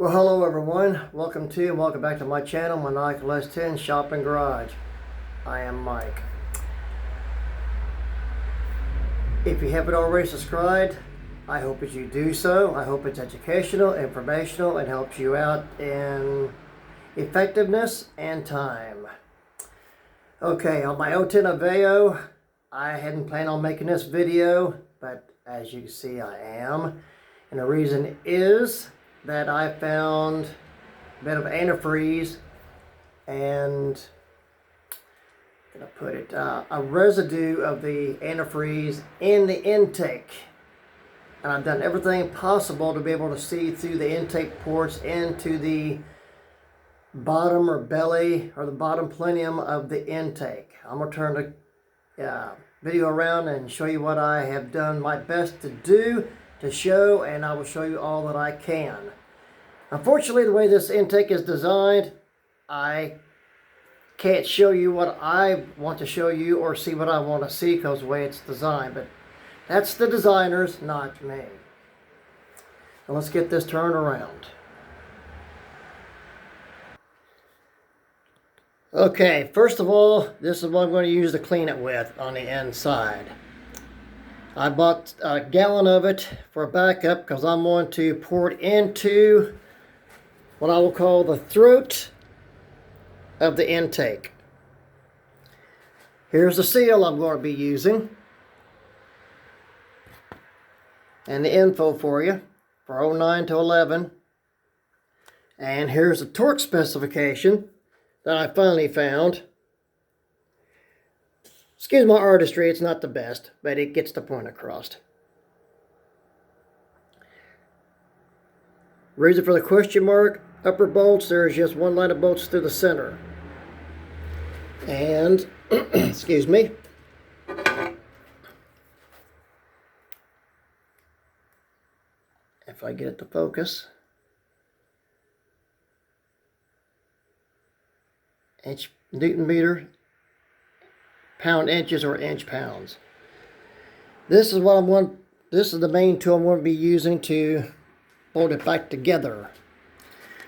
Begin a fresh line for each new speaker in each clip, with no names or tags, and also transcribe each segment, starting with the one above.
Well, hello everyone. Welcome back to my channel, Manifold S10 Shop and Garage. I am Mike. If you haven't already subscribed, I hope that you do so. I hope it's educational, informational, and helps you out in effectiveness and time. Okay, on my s10 Aveo, I hadn't planned on making this video, but as you can see, I am. And the reason is that I found a bit of antifreeze and a residue of the antifreeze in the intake. And I've done everything possible to be able to see through the intake ports into the bottom or belly or the bottom plenum of the intake. I'm going to turn the video around and show you what I have done my best to do to show, and I will show you all that I can. Unfortunately, the way this intake is designed, I can't show you what I want to show you or see what I want to see because of the way it's designed, but that's the designers, not me. So let's get this turned around. Okay, first of all, this is what I'm going to use to clean it with on the inside. I bought a gallon of it for a backup because I'm going to pour it into what I will call the throat of the intake. Here's the seal I'm going to be using and the info for you for 09 to 11. And here's the torque specification that I finally found. Excuse my artistry, it's not the best, but it gets the point across. Reason for the question mark, upper bolts, there's just one line of bolts through the center. And, excuse me, if I get it to focus, inch Newton meter, pound inches, or inch pounds. This is the main tool I'm going to be using to hold it back together.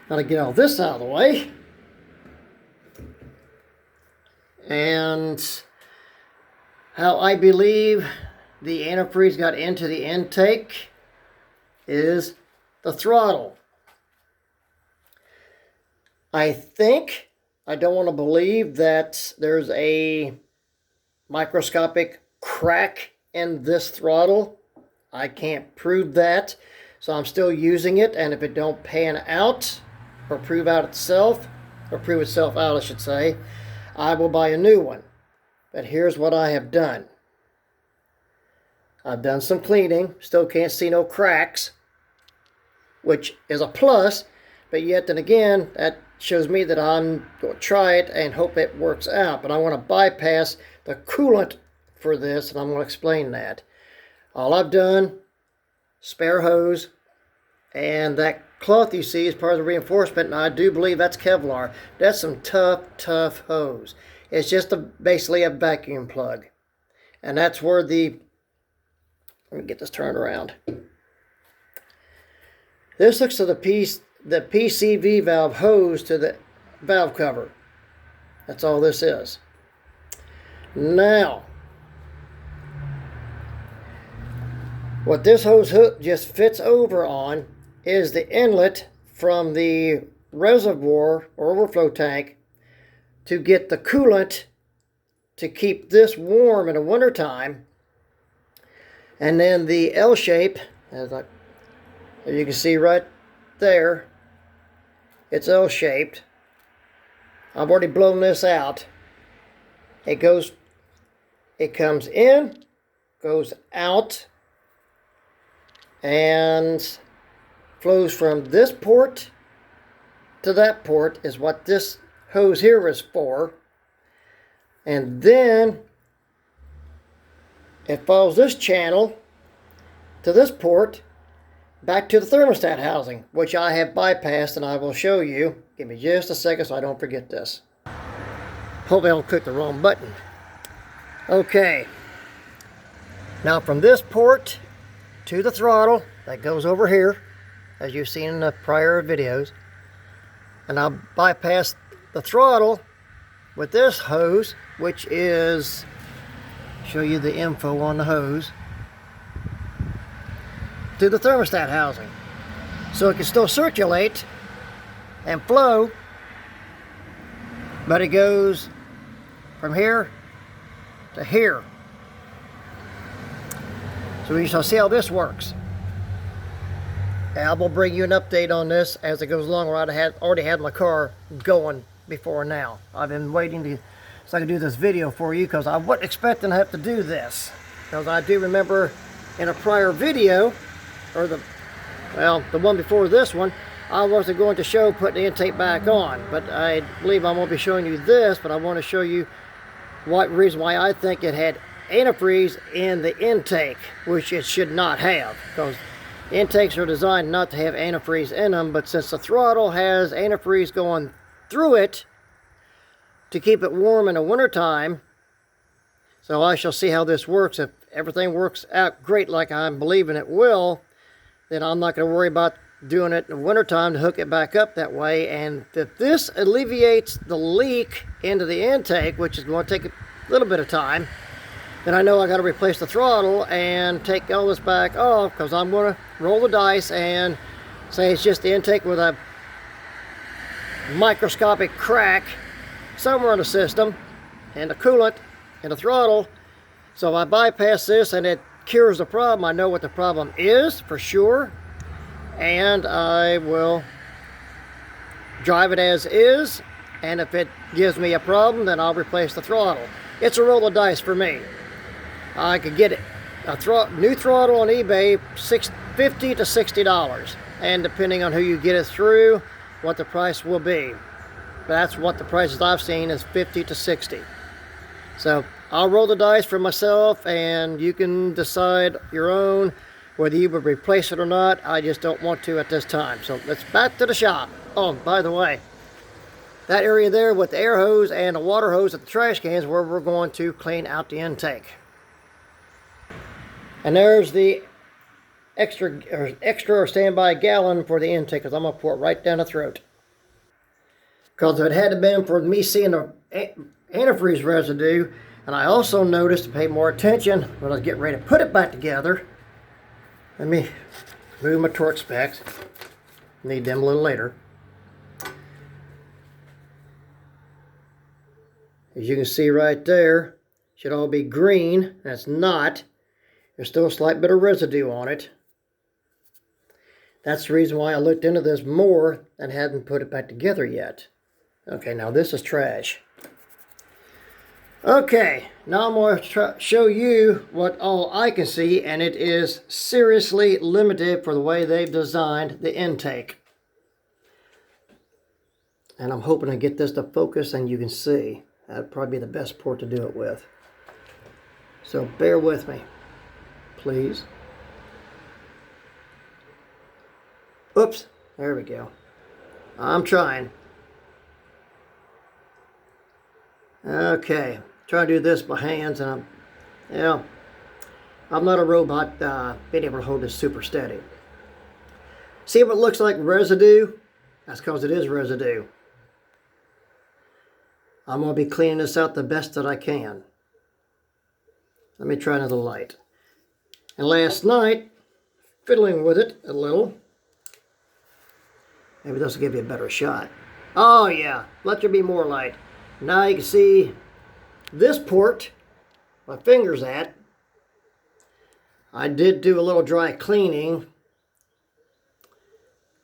Now to get all this out of the way, and how I believe the antifreeze got into the intake is the throttle. I don't want to believe that there's a microscopic crack in this throttle. I can't prove that, so I'm still using it, and if it don't pan out or prove itself out, I should say, I will buy a new one. But here's what I have done. I've done some cleaning, still can't see no cracks, which is a plus, but yet then again, that shows me that I'm going to try it and hope it works out. But I want to bypass the coolant for this, and I'm going to explain that. All I've done, spare hose, and that cloth you see is part of the reinforcement, and I do believe that's Kevlar. That's some tough hose. It's just basically a vacuum plug. And that's where let me get this turned around. This hooks to the PCV valve hose to the valve cover. That's all this is. Now, what this hose hook just fits over on is the inlet from the reservoir or overflow tank to get the coolant to keep this warm in the wintertime. And then the L shape, as you can see right there, it's L-shaped. I've already blown this out. It comes in, goes out, and flows from this port to that port is what this hose here is for. And then it follows this channel to this port back to the thermostat housing, which I have bypassed, and I will show you. Give me just a second so I don't forget this. Hope I don't click the wrong button. Okay. Now from this port to the throttle, that goes over here, as you've seen in the prior videos. And I'll bypass the throttle with this hose, which is, show you the info on the hose, to the thermostat housing. So it can still circulate and flow, but it goes from here to here. So we shall see how this works. And I will bring you an update on this as it goes along. I already had my car going before now. I've been waiting so I can do this video for you, because I wasn't expecting to have to do this. Because I do remember in a prior video, or the one before this one, I wasn't going to show putting the intake back on. But I believe I'm going to be showing you this, but I want to show you what reason why I think it had antifreeze in the intake, which it should not have, because intakes are designed not to have antifreeze in them, but since the throttle has antifreeze going through it to keep it warm in the wintertime, so I shall see how this works. If everything works out great like I'm believing it will, then I'm not going to worry about doing it in the wintertime to hook it back up that way. And if this alleviates the leak into the intake, which is going to take a little bit of time, then I know I got to replace the throttle and take all this back off, because I'm going to roll the dice and say it's just the intake with a microscopic crack somewhere in the system, and the coolant and the throttle. So if I bypass this and it cures the problem, I know what the problem is for sure, and I will drive it as is. And if it gives me a problem, then I'll replace the throttle. It's a roll of dice for me. I could get a new throttle on eBay, $50 to $60, and depending on who you get it through, what the price will be. But that's what the prices I've seen is $50 to $60. So I'll roll the dice for myself, and you can decide your own whether you would replace it or not. I just don't want to at this time. So let's back to the shop. Oh, by the way, that area there with the air hose and the water hose at the trash cans where we're going to clean out the intake. And there's the extra or standby gallon for the intake, because I'm going to pour it right down the throat. Because if it had been for me seeing the antifreeze residue, and I also noticed to pay more attention when I was getting ready to put it back together. Let me move my torque specs. Need them a little later. As you can see right there, should all be green. That's not. There's still a slight bit of residue on it. That's the reason why I looked into this more and hadn't put it back together yet. Okay, now this is trash. Okay, now I'm going to show you what all I can see, and it is seriously limited for the way they've designed the intake. And I'm hoping to get this to focus and you can see. That'd probably be the best port to do it with. So bear with me, please. Oops, there we go. I'm trying. Okay, try to do this by hands, and I'm not a robot being able to hold this super steady. See what it looks like residue? That's because it is residue. I'm going to be cleaning this out the best that I can. Let me try another light. And last night, fiddling with it a little, maybe this will give you a better shot. Oh yeah, let there be more light. Now you can see this port, my finger's at. I did do a little dry cleaning,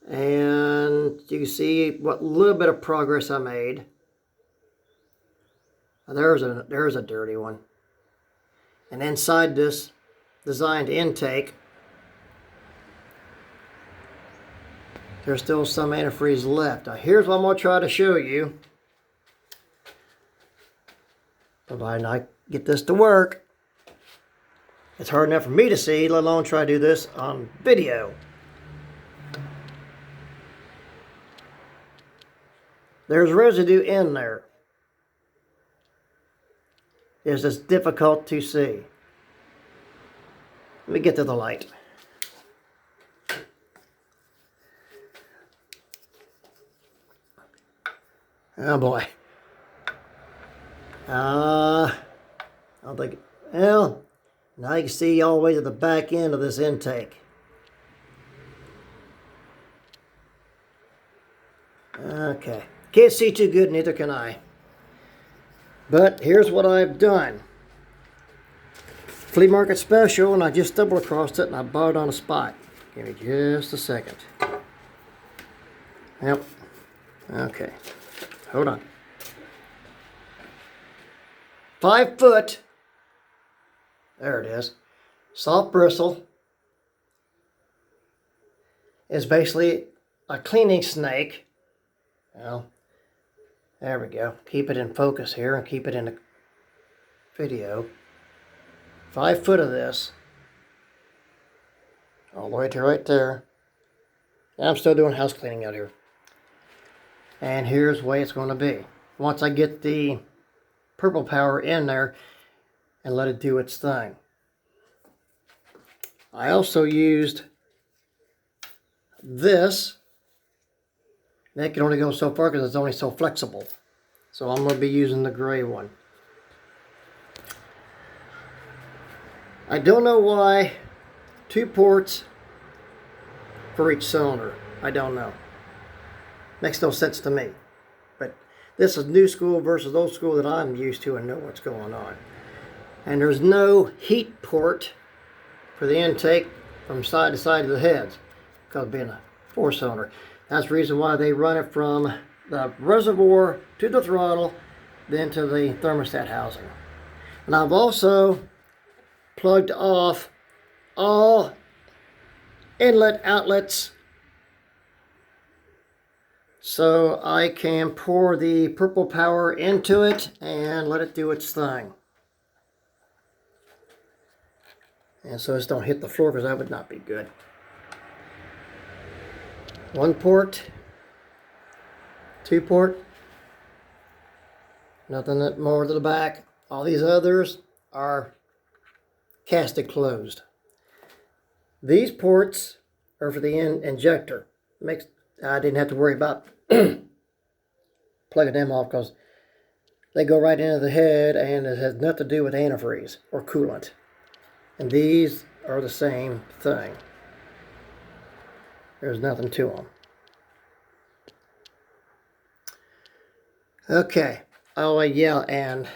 and you can see what little bit of progress I made. There's a dirty one. And inside this designed intake, there's still some antifreeze left. Now here's what I'm going to try to show you, provided I get this to work. It's hard enough for me to see, let alone try to do this on video. There's residue in there. It's just difficult to see. Let me get to the light. Oh boy. I don't think, well, now you can see all the way to the back end of this intake. Okay. Can't see too good, neither can I. But here's what I've done. Flea market special, and I just stumbled across it and I bought it on the spot. Give me just a second. Yep. Okay. Hold on. 5 foot. There it is. Soft bristle. Is basically a cleaning snake. Well, there we go. Keep it in focus here and keep it in the video. 5 foot of this. All the way to right there. And I'm still doing house cleaning out here. And here's the way it's going to be. Once I get the purple power in there and let it do its thing. I also used this. That can only go so far because it's only so flexible. So I'm going to be using the gray one. I don't know why 2 ports for each cylinder. I don't know. Makes no sense to me. But this is new school versus old school that I'm used to and know what's going on. And there's no heat port for the intake from side to side of the heads because being a 4-cylinder. That's the reason why they run it from the reservoir to the throttle, then to the thermostat housing. And I've also plugged off all inlet outlets so I can pour the purple power into it and let it do its thing. And so just don't hit the floor because that would not be good. 1 port, 2 port, nothing more to the back. All these others are casted closed. These ports are for the injector. I didn't have to worry about plugging them off because they go right into the head and it has nothing to do with antifreeze or coolant. And these are the same thing. There's nothing to them. Okay. Oh yeah, and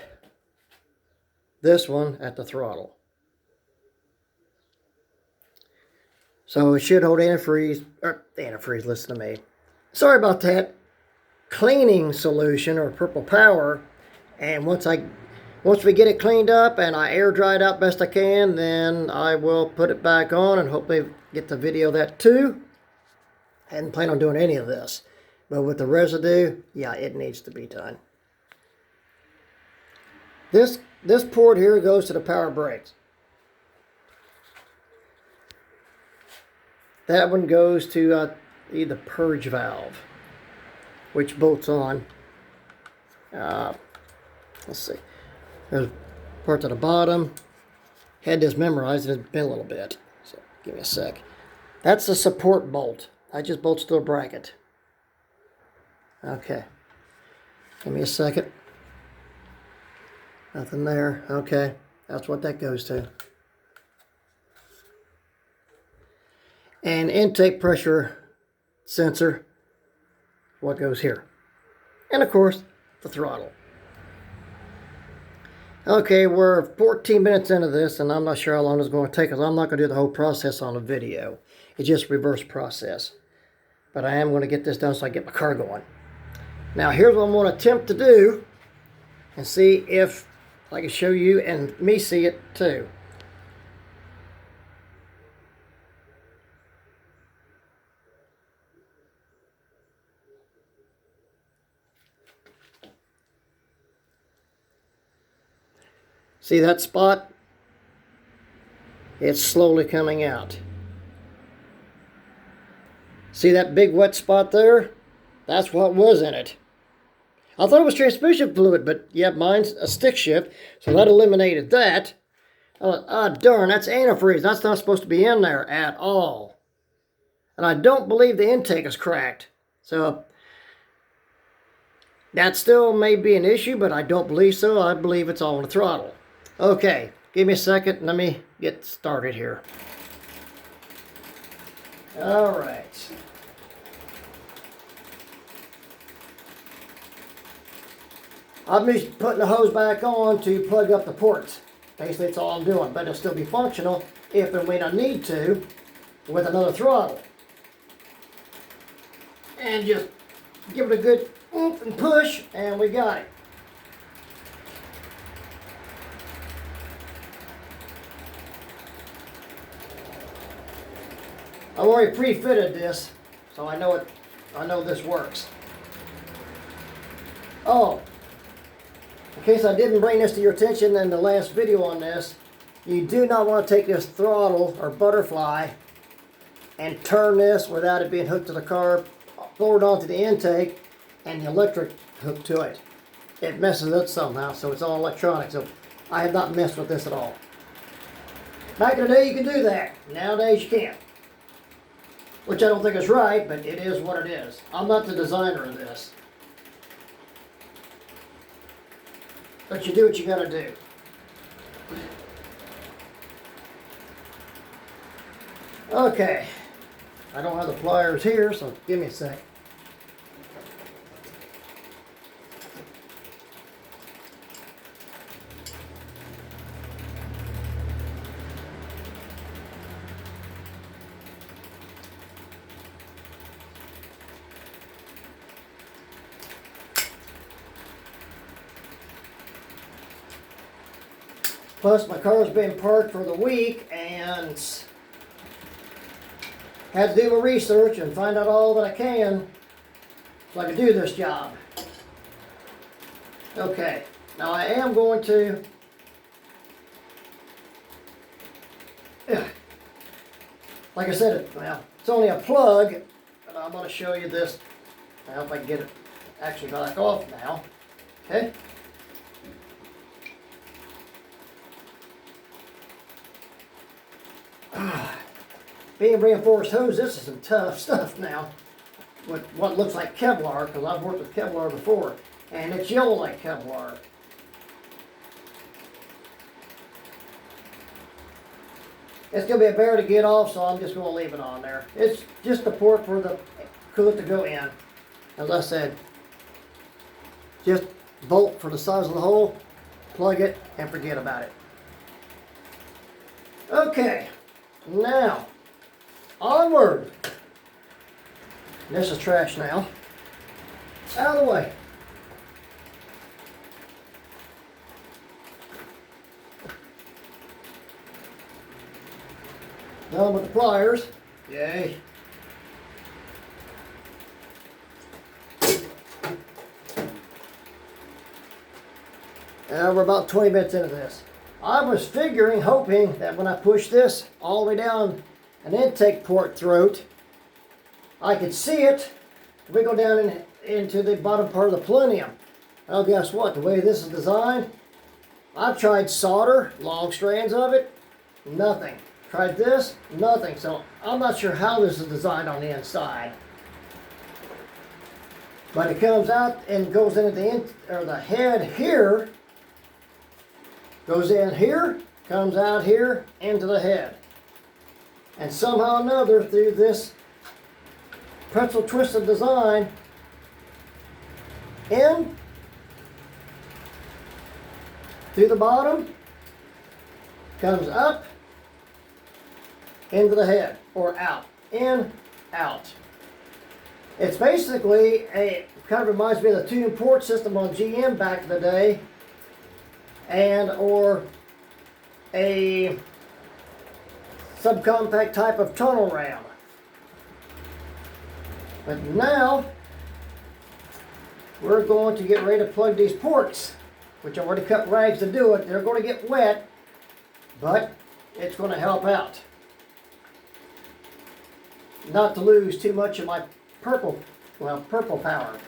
this one at the throttle. So it should hold antifreeze, listen to me. Sorry about that. Cleaning solution or purple power. And once we get it cleaned up and I air dry it out best I can, then I will put it back on and hopefully get the video of that too. I hadn't planned on doing any of this. But with the residue, yeah, it needs to be done. This port here goes to the power brakes. That one goes to the purge valve, which bolts on. Let's see. There's parts at the bottom. Had this memorized and it's been a little bit. So give me a sec. That's the support bolt. I just bolts to a bracket. Okay. Give me a second. Nothing there. Okay. That's what that goes to. And intake pressure sensor, what goes here. And of course, the throttle. Okay, we're 14 minutes into this, and I'm not sure how long it's going to take, because I'm not going to do the whole process on the video. It's just reverse process. But I am going to get this done so I get my car going. Now, here's what I'm going to attempt to do, and see if I can show you and me see it too. See that spot? It's slowly coming out. See that big wet spot there? That's what was in it. I thought it was transmission fluid, but yeah, mine's a stick shift, so that eliminated that. Darn, that's antifreeze. That's not supposed to be in there at all. And I don't believe the intake is cracked. So That still may be an issue, but I don't believe so. I believe it's all on the throttle. Okay, give me a second. Let me get started here. All right. I'm just putting the hose back on to plug up the ports. Basically, that's all I'm doing, but it'll still be functional if and when I need to with another throttle. And just give it a good oomph and push, and we got it. I've already pre-fitted this, so I know this works. Oh, in case I didn't bring this to your attention in the last video on this, you do not want to take this throttle or butterfly and turn this without it being hooked to the car, forward onto the intake, and the electric hooked to it. It messes up somehow, so it's all electronic. So I have not messed with this at all. Back in the day, you could do that. Nowadays, you can't. Which I don't think is right, but it is what it is. I'm not the designer of this. But you do what you gotta do. Okay. I don't have the pliers here, so give me a sec. Plus, my car's been parked for the week and had to do my research and find out all that I can so I can do this job. Okay, now I am going to like I said, well, it's only a plug, but I'm going to show you this. Now if I can get it actually back off now. Okay. Being reinforced hose, this is some tough stuff now. With what looks like Kevlar, because I've worked with Kevlar before, and it's yellow like Kevlar. It's going to be a bear to get off, so I'm just going to leave it on there. It's just the port for the coolant to go in. As I said, just bolt for the size of the hole, plug it, and forget about it. Okay, now, onward. This is trash now. Out of the way. Done with the pliers. Yay. And we're about 20 minutes into this. I was figuring, hoping that when I push this all the way down an intake port throat, I could see it wiggle down into the bottom part of the plenum. Well, guess what? The way this is designed, I've tried solder, long strands of it, nothing. Tried this, nothing. So I'm not sure how this is designed on the inside. But it comes out and goes into the head here, goes in here, comes out here, into the head. And somehow or another, through this pretzel twisted design, in, through the bottom, comes up, into the head, or out, in, out. It's basically kind of reminds me of the tune port system on GM back in the day, and or a subcompact type of tunnel ram. But now we're going to get ready to plug these ports, which I've already cut rags to do it. They're going to get wet, but it's going to help out. Not to lose too much of my purple power.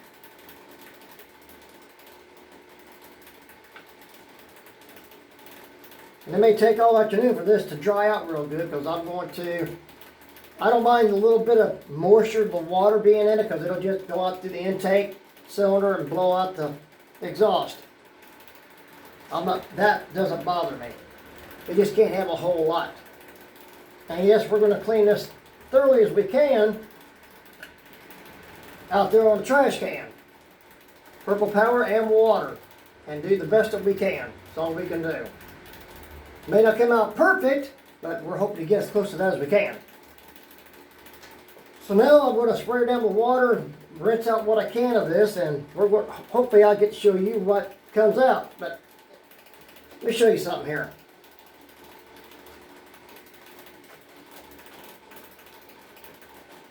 And it may take all afternoon for this to dry out real good, because I don't mind a little bit of moisture, the water being in it, because it'll just go out through the intake cylinder and blow out the exhaust. That doesn't bother me. You just can't have a whole lot. And yes, we're going to clean this thoroughly as we can out there on the trash can. Purple power and water. And do the best that we can. That's all we can do. May not come out perfect, but we're hoping to get as close to that as we can. So now I'm going to spray it down with water and rinse out what I can of this, and hopefully I'll get to show you what comes out. But let me show you something here.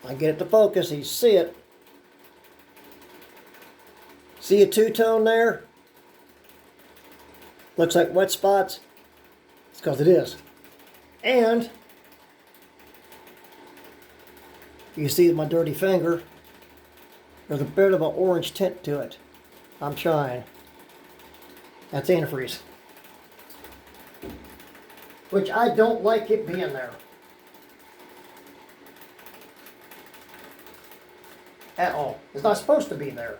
I get it to focus, you see it. See a two-tone there? Looks like wet spots. It's because it is. And you see my dirty finger. There's a bit of an orange tint to it. I'm trying. That's antifreeze. Which I don't like it being there. At all. It's not supposed to be there.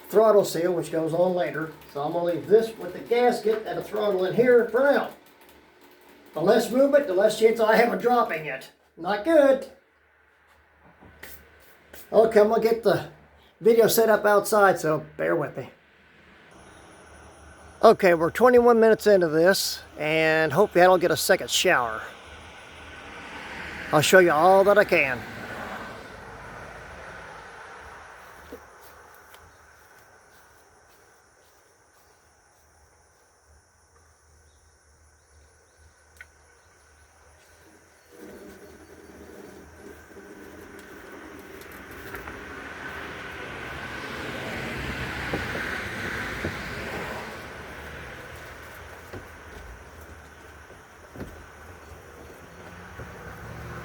Throttle seal, which goes on later. So I'm going to leave this with the gasket and the throttle in here for now. The less movement, the less chance I have of dropping it. Not good. Okay, I'm going to get the video set up outside, so bear with me. Okay, we're 21 minutes into this, and hopefully I don't get a second shower. I'll show you all that I can.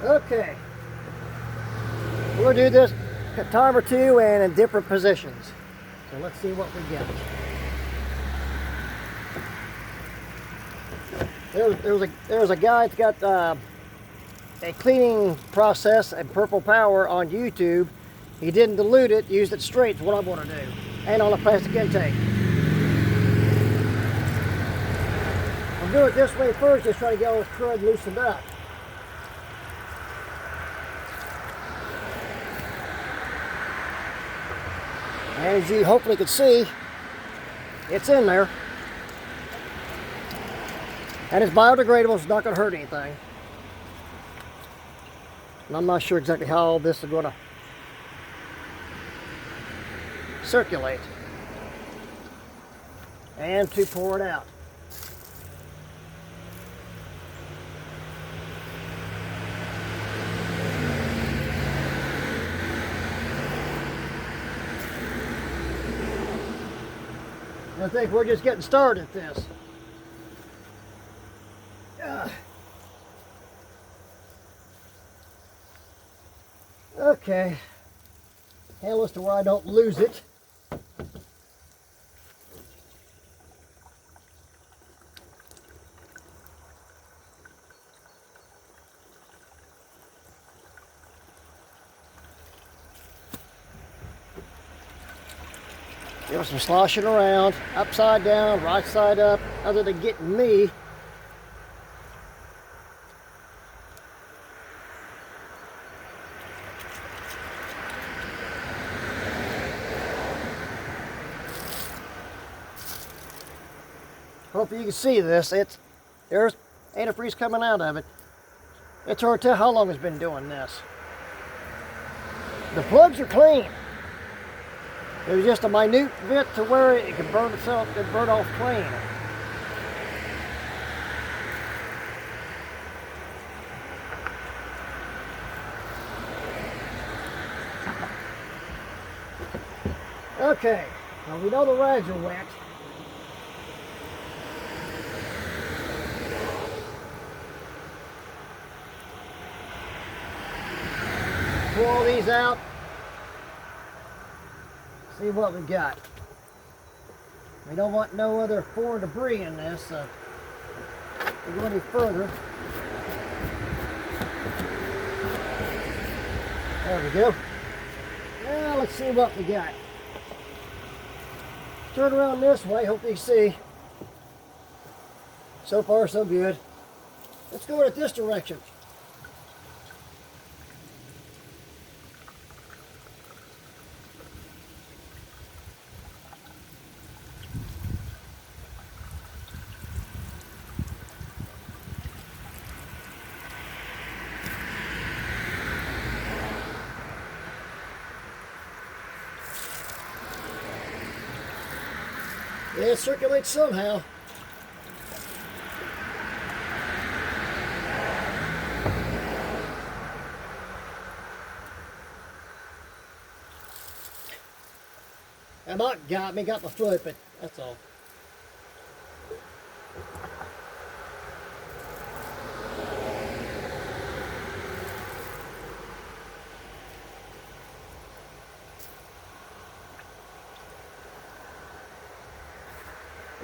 Okay, we're going to do this a time or two and in different positions. So let's see what we get. There's a guy that's got a cleaning process and purple power on YouTube. He didn't dilute it, used it straight is what I want to do. And on a plastic intake. I'll do it this way first, just try to get all this crud loosened up. And as you hopefully can see, it's in there. And it's biodegradable, it's not going to hurt anything. And I'm not sure exactly how all this is going to circulate. And to pour it out. I think we're just getting started at this. Okay. Handle this to where I don't lose it. There was some sloshing around, upside down, right side up, other than getting me. Hopefully you can see this. There's antifreeze coming out of it. It's hard to tell how long it's been doing this. The plugs are clean. It was just a minute bit to where it could burn itself, it burn off clean. Okay, now we know the rags are wet. Pull all these out. See what we got. We don't want no other foreign debris in this, so if we go any further. There we go. Now let's see what we got. Turn around this way, hope you see. So far, so good. Let's go in this direction. Yeah, it circulates somehow. That might got my foot, but that's all.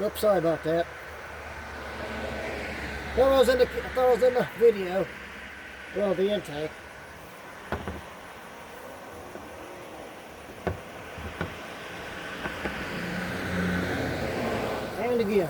Oops, sorry about that. I thought I was in the video. Well, the intake. And again.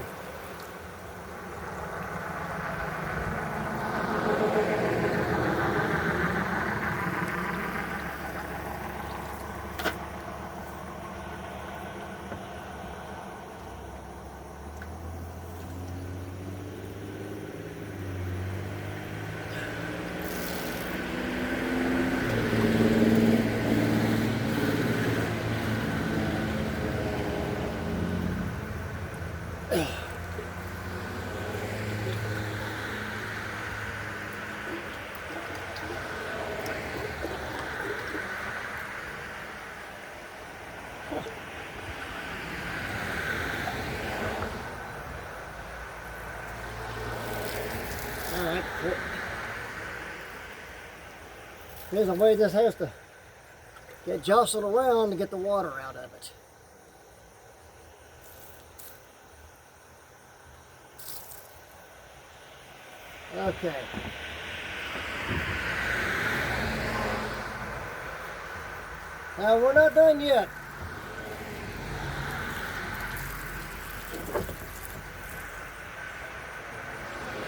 Alright, there's a way this has to get jostled around to get the water out of it. Okay. Now we're not done yet.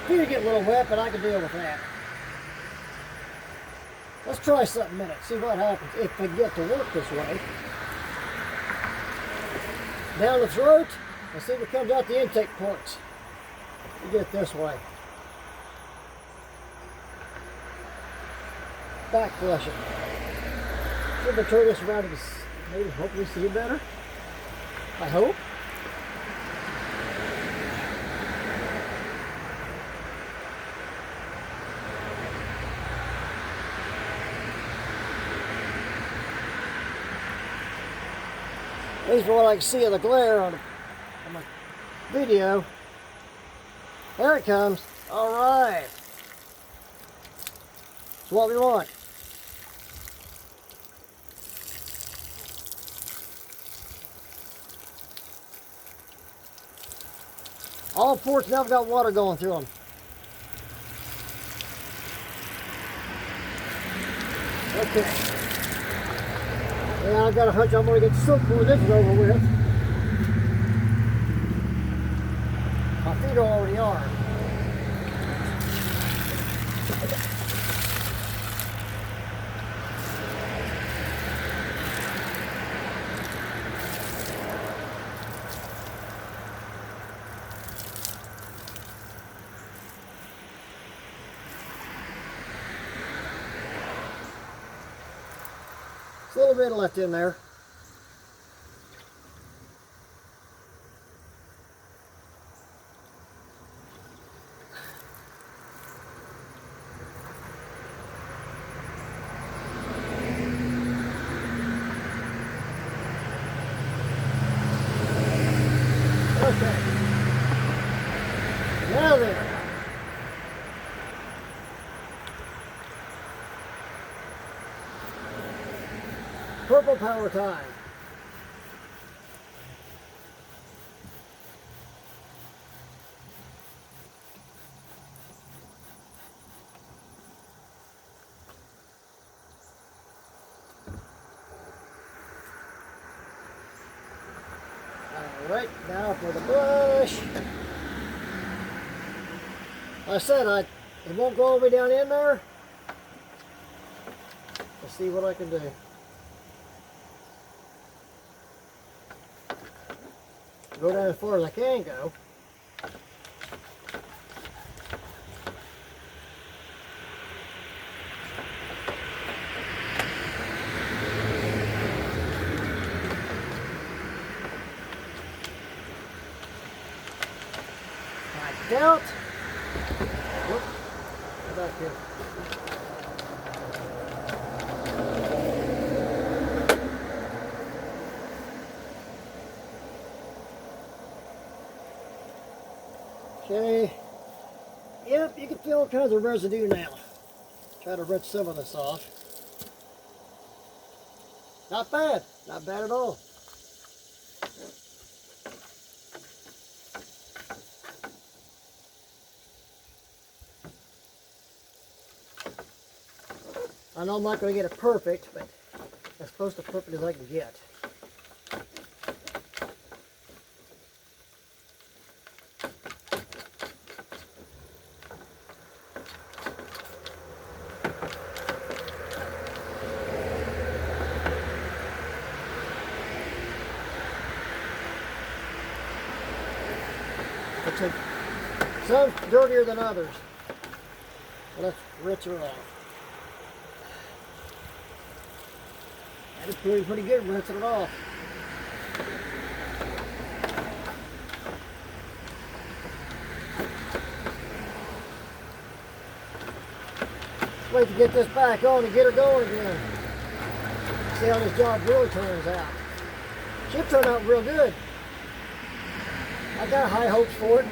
Feet get a little wet, but I can deal with that. Let's try something a minute, see what happens if we get to work this way. Down the throat, and see what comes out the intake ports. We get it this way. Back flush it. See if I turn this around to maybe hopefully see better. I hope. At least what I can see of the glare on my video. There it comes. All right. That's what we want. All ports now have got water going through them. Okay. Yeah, I've got a hunch I'm going to get soaked before this is over with. My feet already are. A little bit left in there. Okay. Now then. Purple power time. Alright, now for the brush. Like I said, it won't go all the way down in there. Let's see what I can do. Go down as far as I can go. Out. Whoop. Go back here. Okay. Yep, you can feel all kinds of residue now. Try to rinse some of this off. Not bad. Not bad at all. I know I'm not going to get it perfect, but as close to perfect as I can get. Some dirtier than others. Let's rinse her off. That is pretty good rinsing it off. Wait to get this back on and get her going again. See how this job really turns out. Should turn out real good. I got high hopes for it.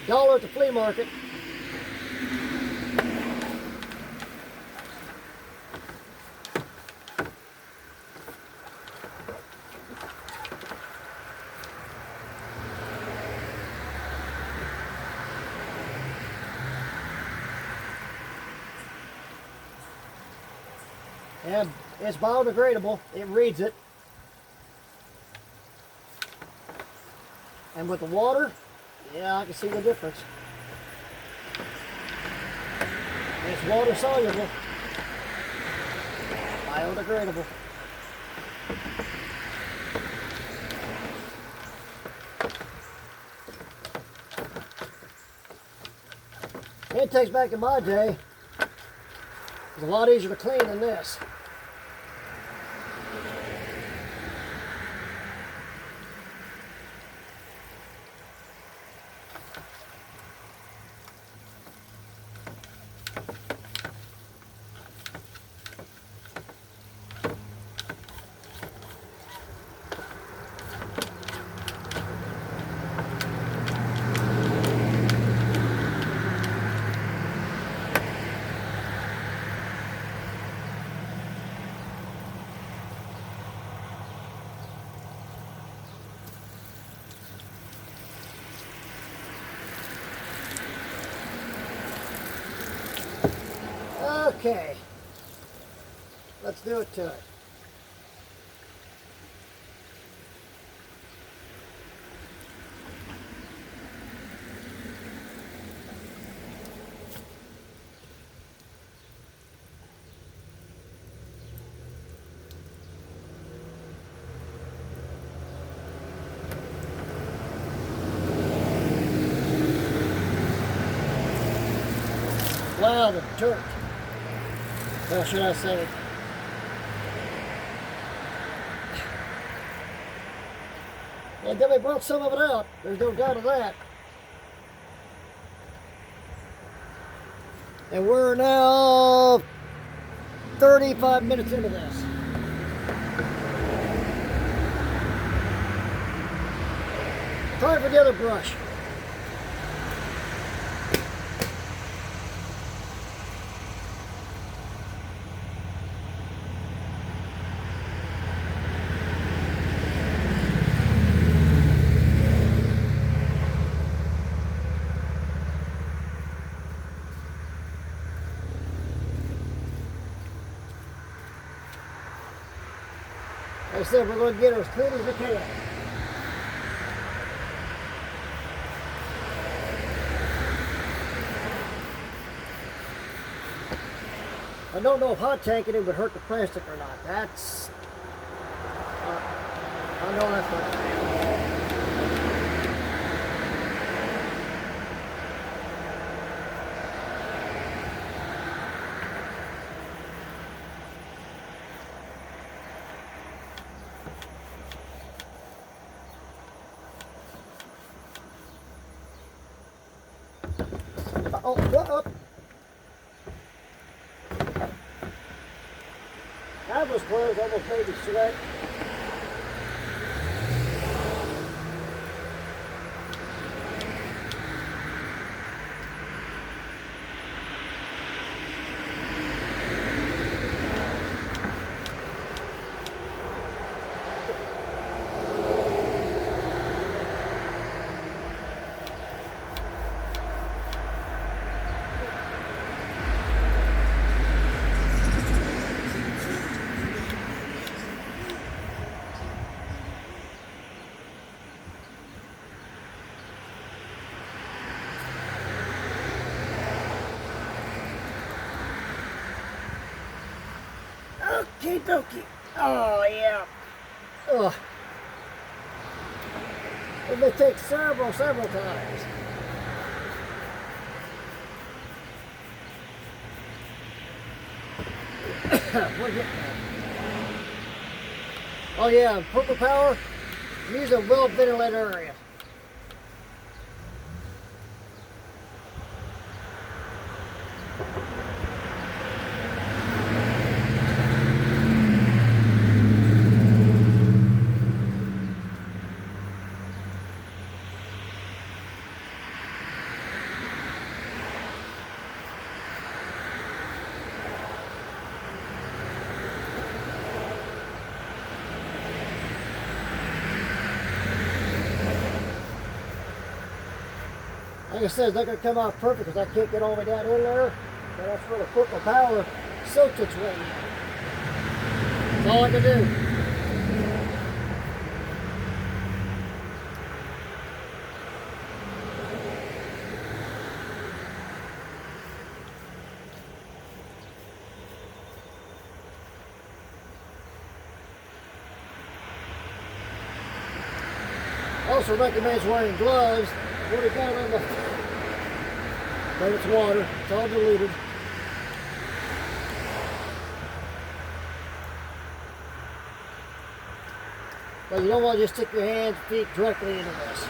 $1 at the flea market. And it's biodegradable. It reads it. And with the water, yeah, I can see the difference. It's water soluble, biodegradable. Intakes back in my day was a lot easier to clean than this. Okay, let's do it to it. Wow, the dirt. Or should I say, and then we brought some of it out. There's no doubt of that. And we're now 35 minutes into this. Time for the other brush. Like I said, we're going to get her as clean as we can. I don't know if hot tanking it would hurt the plastic or not. That's, I know that's what I am. Oh, what up? That was close, almost made me sweat. Okie dokie. Oh, yeah. Ugh. It may take several times. What hit that? Oh, yeah, purple power. Use a well ventilated area. Like I said, it's not going to come out perfect because I can't get all the way down in there. But that's where the purple power soaks its way in. That's all I can do. Also recommends wearing gloves. I've already got it on the, but it's water, it's all diluted. But you don't want to just stick your hands, feet directly into this.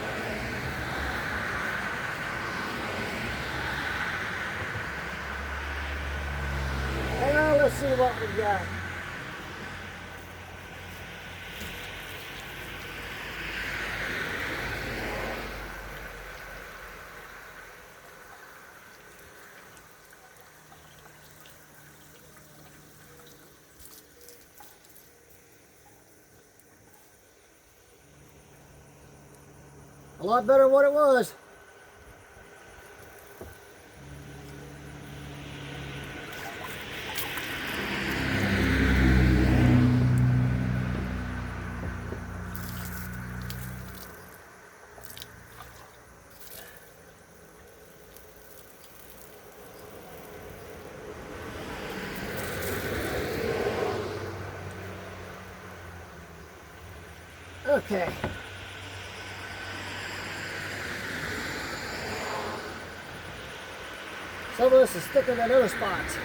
And now let's see what we got. A lot better than what it was. Okay. Some of this is thicker than other spots.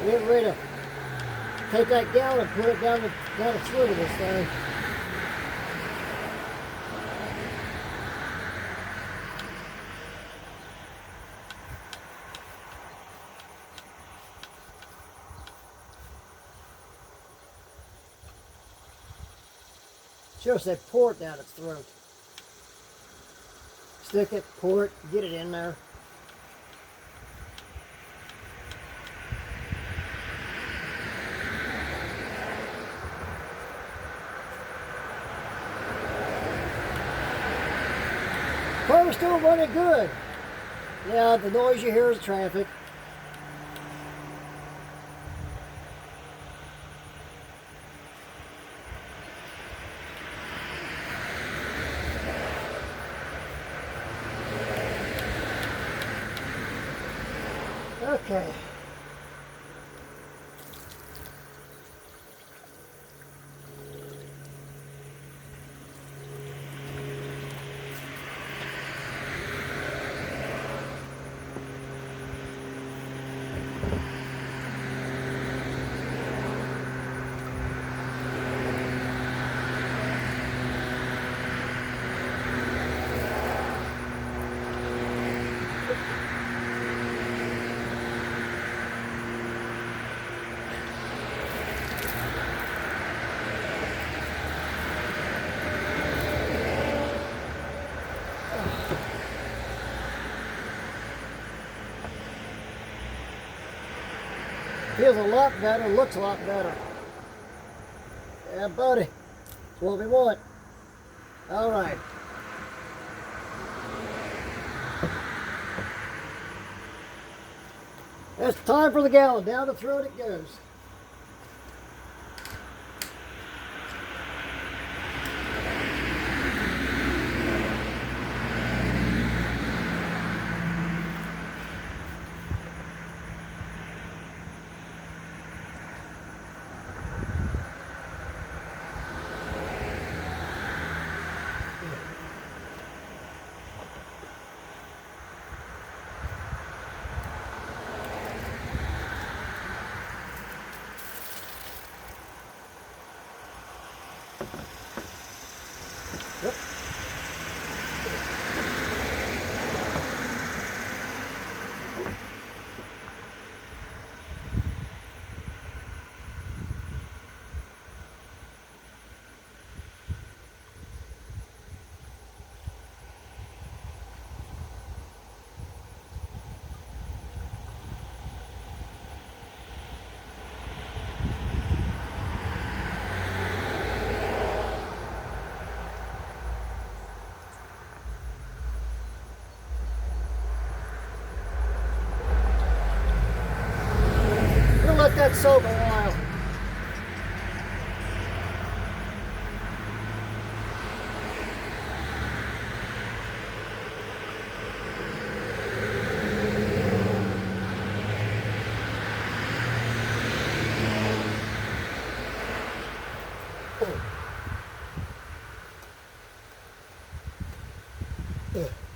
Get ready to take that gallon and put it down the foot of this thing. Should have said pour it down its throat. Stick it, pour it, get it in there. Car's still running good. Yeah, the noise you hear is traffic. Okay. Feels a lot better, looks a lot better. Yeah, buddy. That's what we want. All right. It's time for the gallon. Down the throat it goes. Yep. We'll let that soak a while.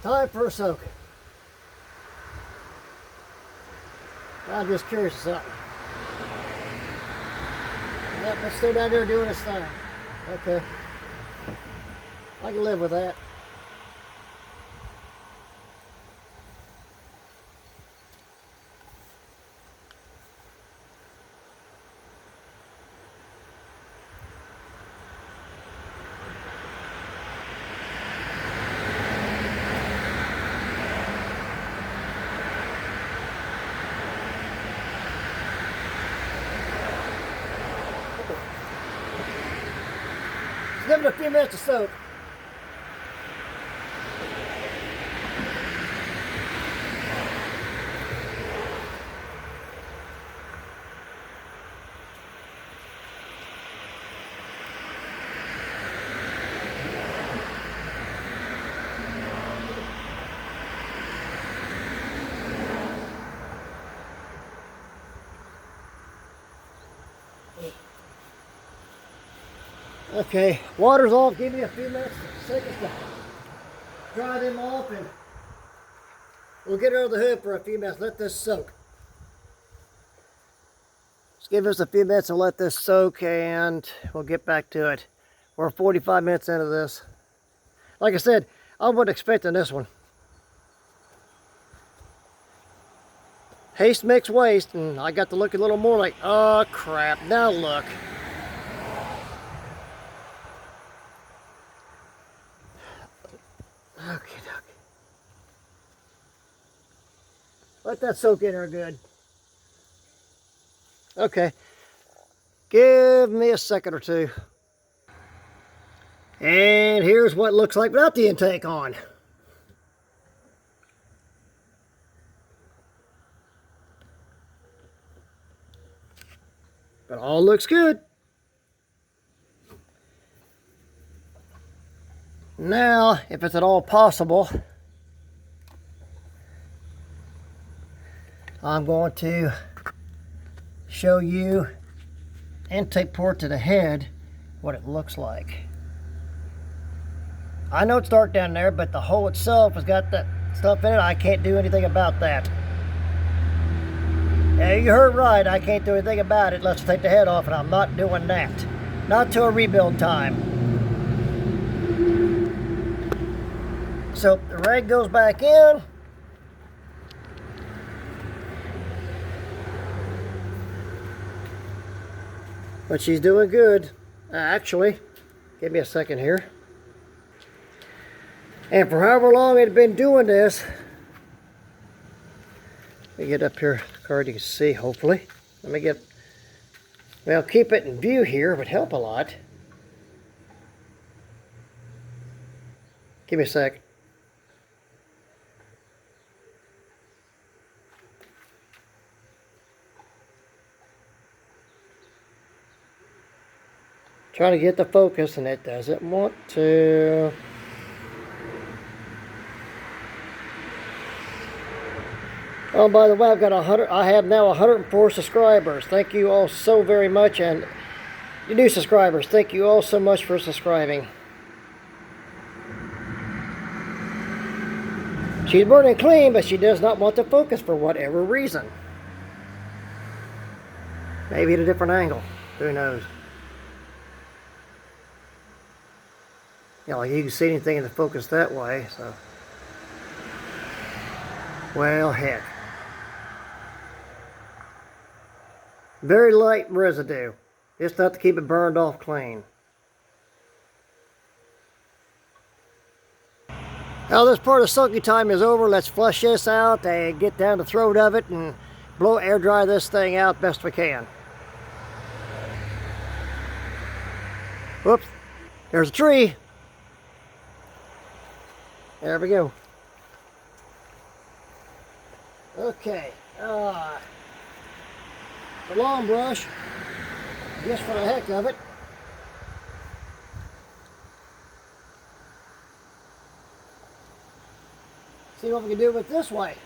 Time for a soak. I'm just curious of something. Yep, it's still down there doing its thing. Okay. I can live with that. Give it a few minutes to soak. Okay, water's off. Give me a few minutes, seconds to dry them off, and we'll get under the hood for a few minutes. Let this soak. Just give us a few minutes and let this soak, and we'll get back to it. We're 45 minutes into this. Like I said, I wasn't expecting this one. Haste makes waste, and I got to look a little more like, oh crap, now look. Let that soak in there good. Okay. Give me a second or two. And here's what it looks like without the intake on. But all looks good. Now, if it's at all possible, I'm going to show you intake port to the head, what it looks like. I know it's dark down there, but the hole itself has got that stuff in it. I can't do anything about that. Yeah, you heard right. I can't do anything about it. Let's take the head off, and I'm not doing that. Not till a rebuild time. So the rag goes back in. But she's doing good. Actually, give me a second here. And for however long it had been doing this, let me get up here, the card you can see, hopefully. Let me get, well, keep it in view here would help a lot. Give me a sec. Trying to get the focus and it doesn't want to. Oh, by the way, I've got I have now 104 subscribers. Thank you all so very much, and you new subscribers, thank you all so much for subscribing. She's burning clean, but she does not want to focus for whatever reason. Maybe at a different angle. Who knows? You know, like you can see anything in the focus that way, so. Well, heck. Very light residue. Just enough to keep it burned off clean. Now this part of soaking time is over. Let's flush this out and get down the throat of it and blow air dry this thing out best we can. Whoops. There's a tree. There we go. Okay. The long brush, just for the heck of it. See what we can do with this way.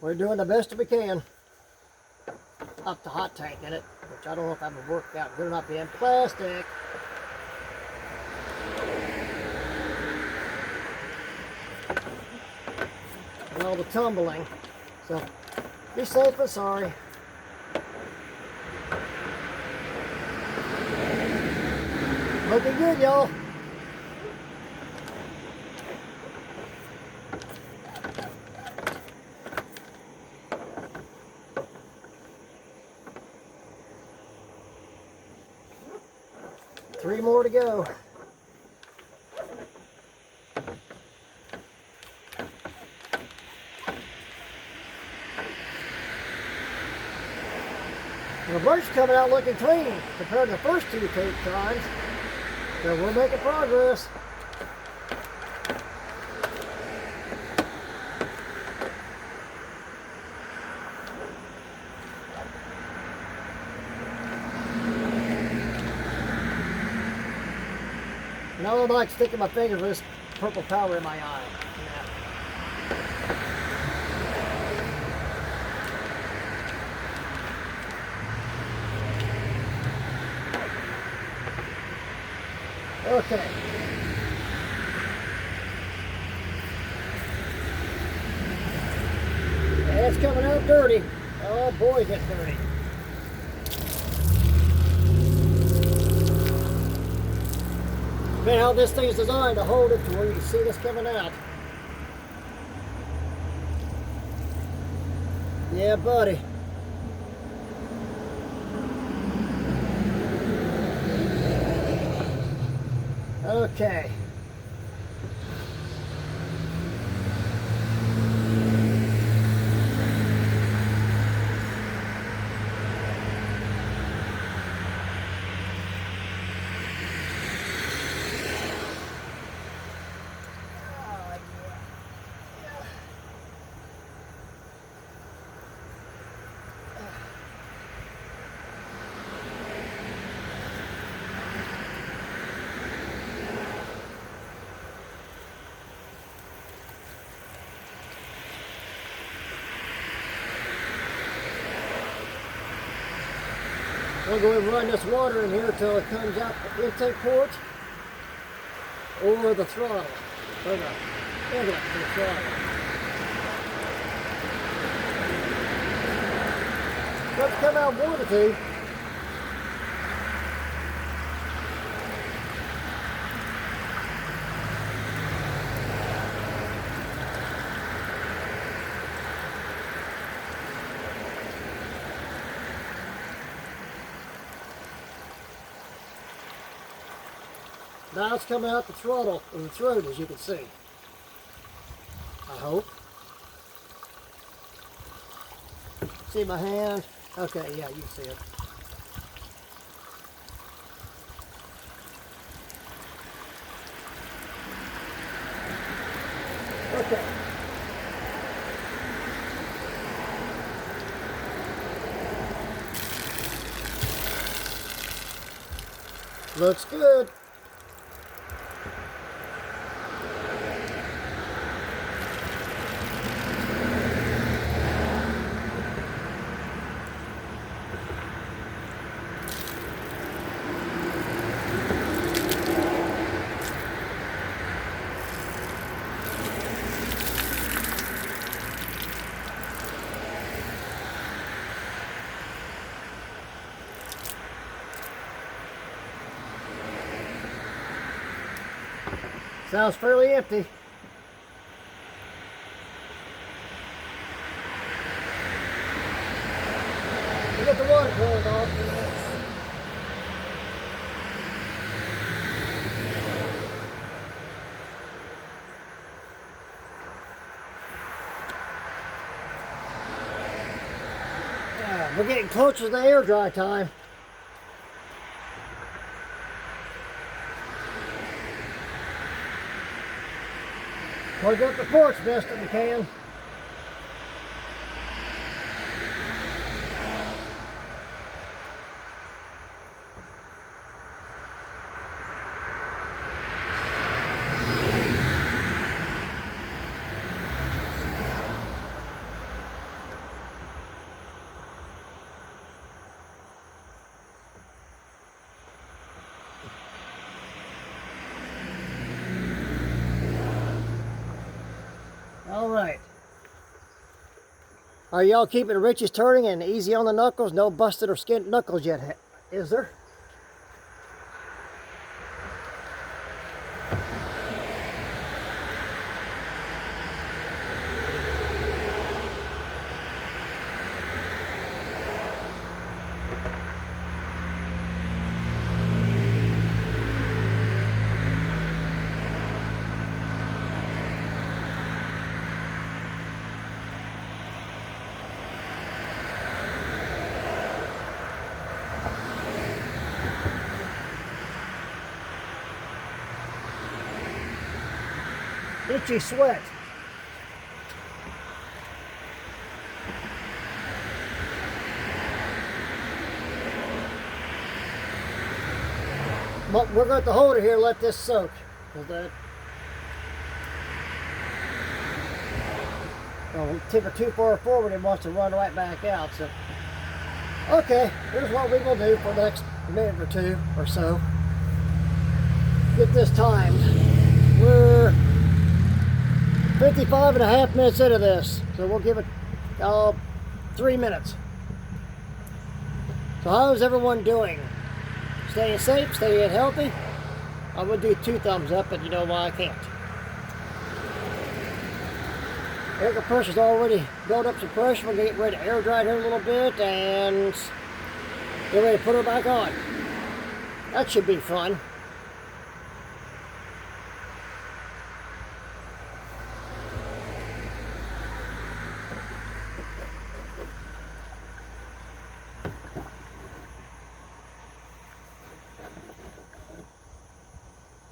We're doing the best we can. Up the hot tank in it, which I don't know if that would work out good enough being plastic. And all the tumbling. So, be safe and sorry. Looking good, y'all. Three more to go. The brush is coming out looking clean compared to the first two tape times. So we're making progress. Now I don't like sticking my fingers with this purple powder in my eye. Okay. coming out dirty. Oh boy, it's dirty. Man, how this thing is designed to hold it to where you can see this coming out. Yeah, buddy. Okay. I'm going to go ahead and run this water in here until it comes out the intake port or the throttle, or the inlet for the throttle. Let's come out one of the two. Now it's coming out the throttle or the throat, as you can see. I hope. See my hand? Okay, yeah, you can see it. Okay. Looks good. Sounds fairly empty. We get the water coiled off. Yeah, we're getting closer to the air dry time. Plug up the ports best that we can. All right. Are y'all keeping Rich's turning and easy on the knuckles? No busted or skinned knuckles yet, is there? Itchy sweat. But we're going to hold it here and let this soak. Don't tip it too far forward, it wants to run right back out. So, okay, here's what we're going to do for the next minute or two or so. Get this timed. We're 55 and a half minutes into this, so we'll give it 3 minutes. So how's everyone doing? Staying safe, staying healthy? I would do 2 thumbs up, but you know why I can't. Air compressor's already built up some pressure. We're getting ready to air dry it here a little bit and get ready to put her back on. That should be fun.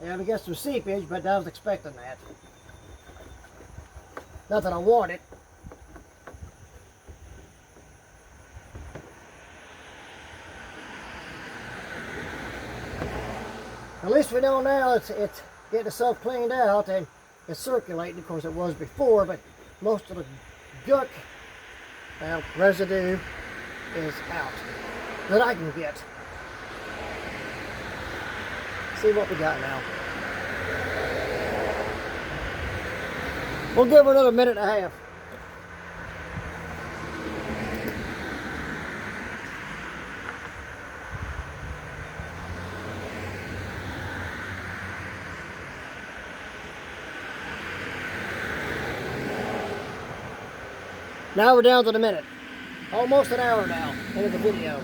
Yeah, we got some seepage, but I was expecting that. Not that I want it. At least we know now it's getting itself cleaned out and it's circulating. Of course, it was before, but most of the gunk residue is out that I can get. See what we got now. We'll give her another minute and a half. Now we're down to the minute. Almost an hour now into the video.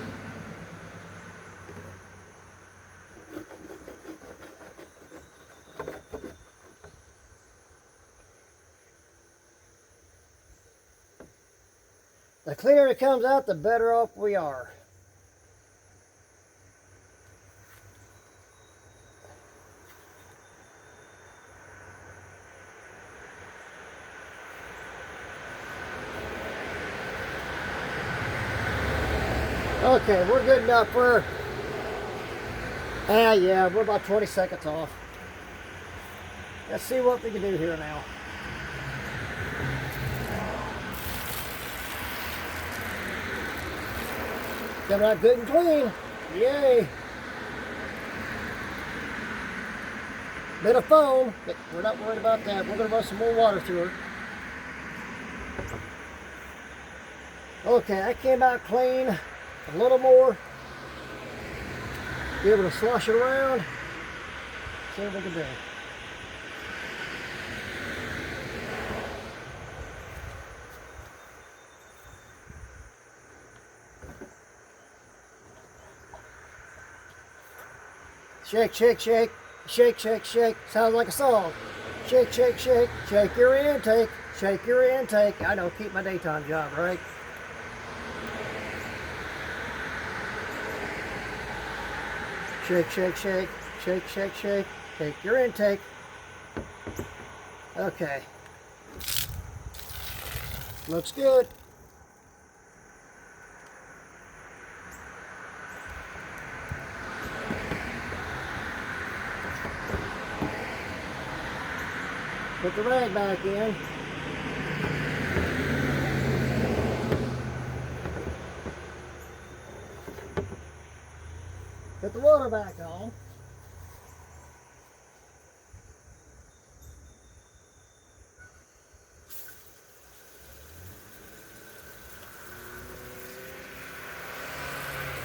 The cleaner it comes out, the better off we are. Okay, we're good enough. Yeah, we're about 20 seconds off. Let's see what we can do here now. Coming out good and clean. Yay. Bit of foam, but we're not worried about that. We're going to run some more water through her. Okay, that came out clean. A little more. Be able to slosh it around. See what we can do. Shake, shake, shake, shake, shake, shake. Sounds like a song. Shake, shake, shake, shake your intake, shake your intake. I know, keep my daytime job, right? Shake, shake, shake, shake, shake, shake, shake your intake. Okay. Looks good. Put the rag back in. Put the water back on.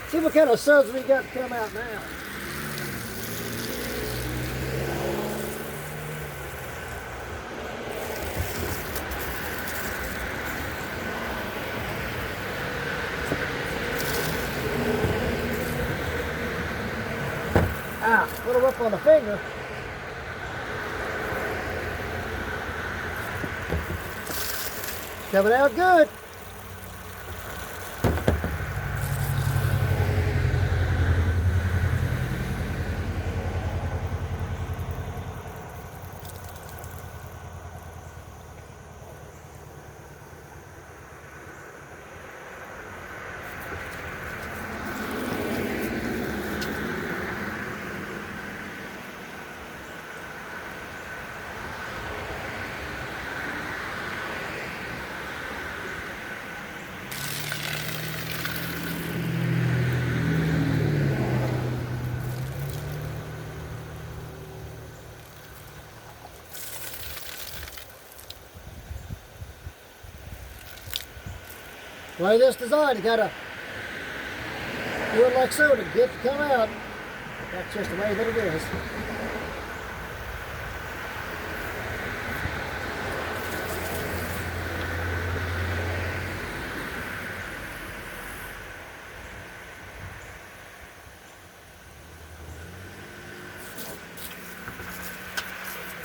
See what kind of suds we got to come out now. Ah, a little rough on the finger. Coming out good. Play this design, you gotta do it like so to get to come out. That's just the way that it is.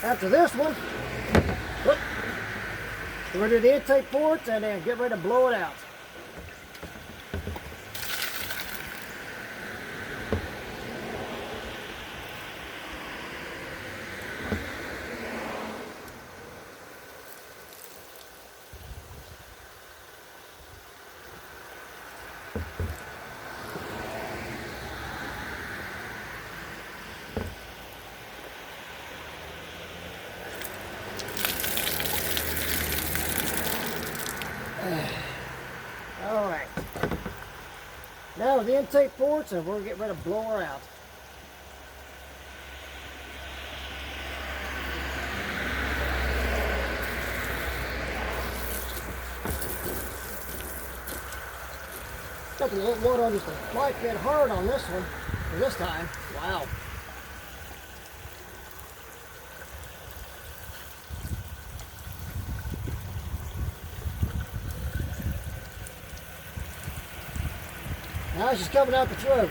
After this one, whoop, get rid of the intake ports and then get ready to blow it out. Alright, now the intake ports, and we're going to get ready to blow her out. Got the water on just a slight bit hard on this one for this time. Wow. Now she's coming out the throat.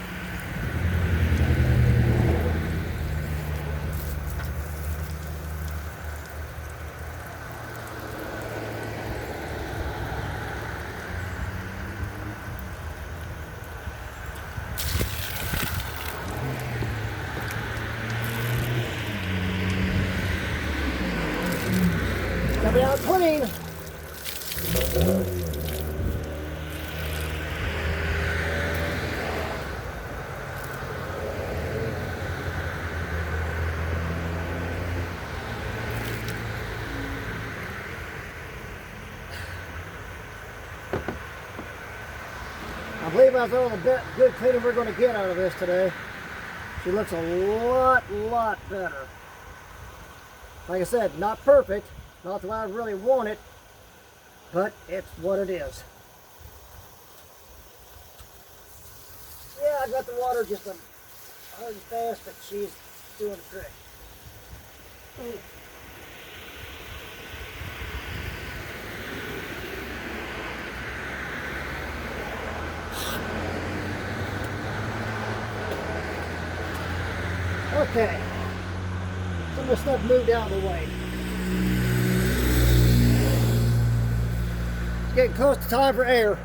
Coming out clean. I believe that's all the good cleaning we're going to get out of this today. She looks a lot better. Like I said, not perfect, not the way I really want it, but it's what it is. Yeah, I got the water just hard and fast, but she's doing the trick. Okay, some of the stuff moved out of the way. It's getting close to time for air.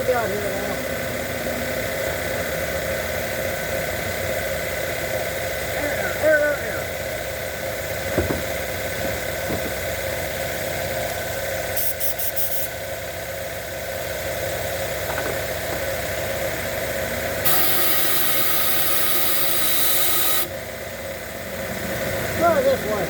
Got here now. Air. Try this way.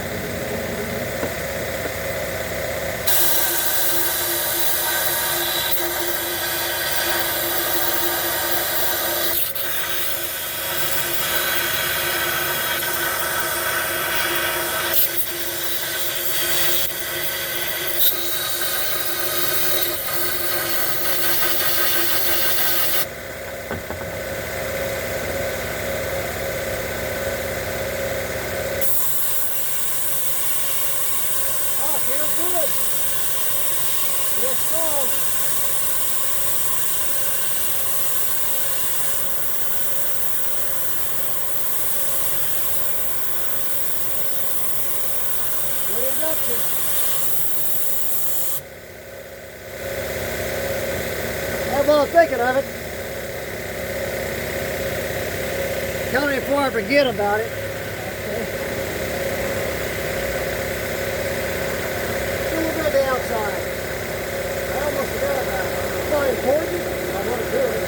Feels good. Feels strong. Good induction. That's what I'm thinking of it. Tell me before I forget about it. Okay. A little bit of the outside. I almost forgot about it. It's not important. I want to do it.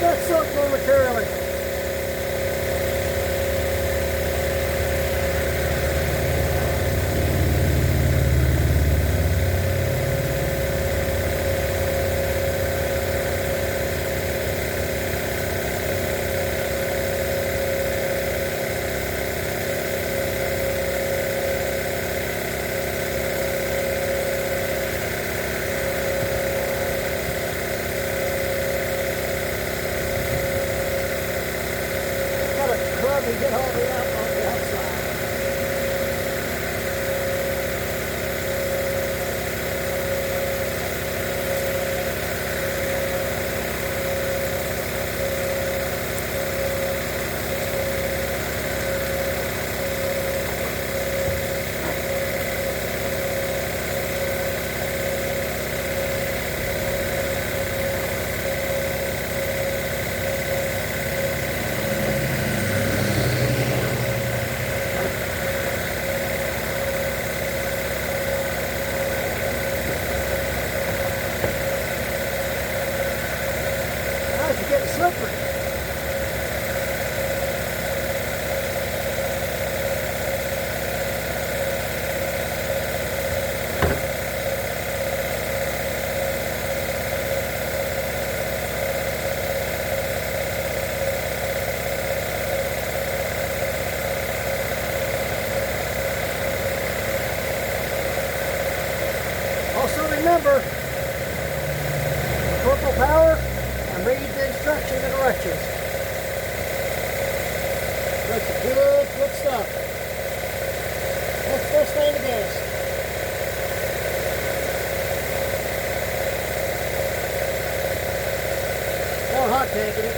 That soaked momentarily. Get all the way up on the outside. It's getting slippery. Also remember, purple power, and read the instructions and directions. That's good stuff. That's the best thing to gas. Not hot tanking it.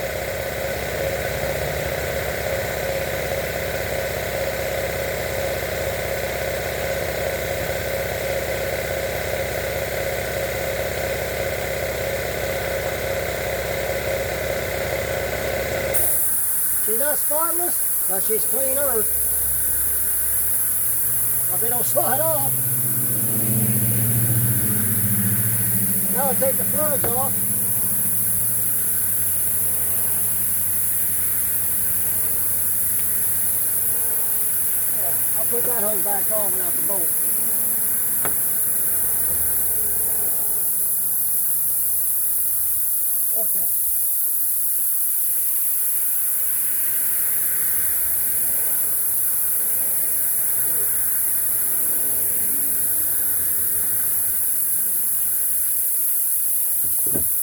She's not spotless, but she's cleaner. If it don't slide off. Now I'll take the fluids off. Yeah, I'll put that hose back on without the bolt. Okay.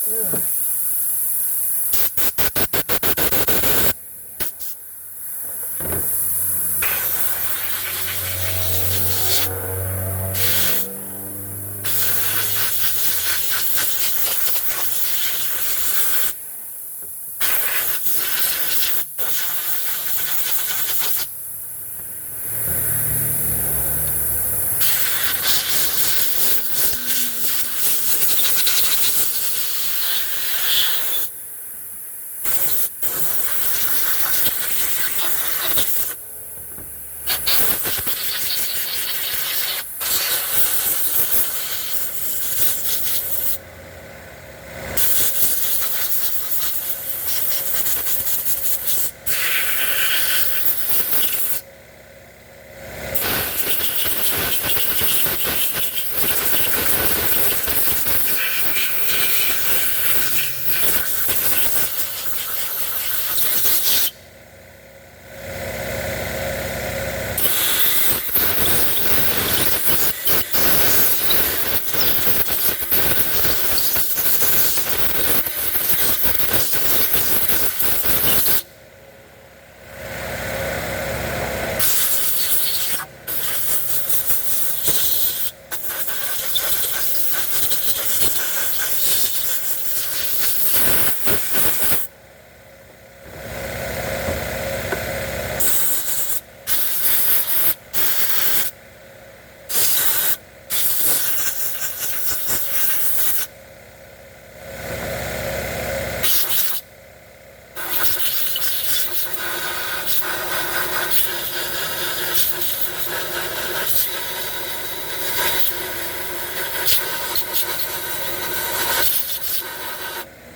Ugh.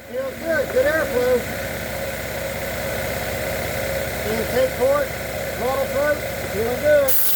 Feels good, good airflow. Intake port, throttle throat, feeling good.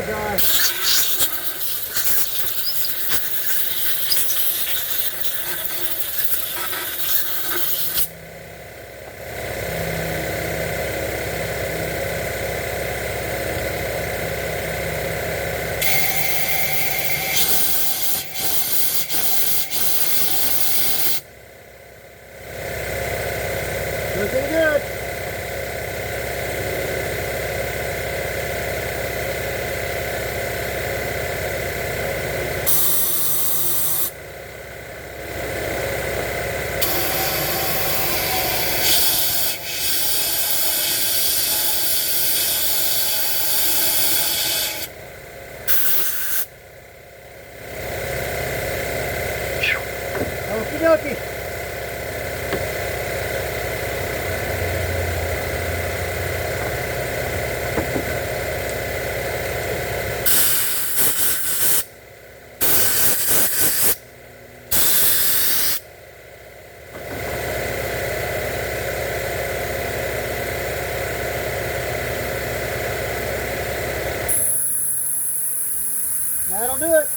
real dry. Looking good. Okie dokie. That'll do it.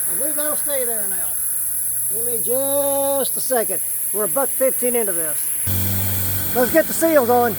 I believe that'll stay there now. Give me just a second. We're $1.15 into this. Let's get the seals on.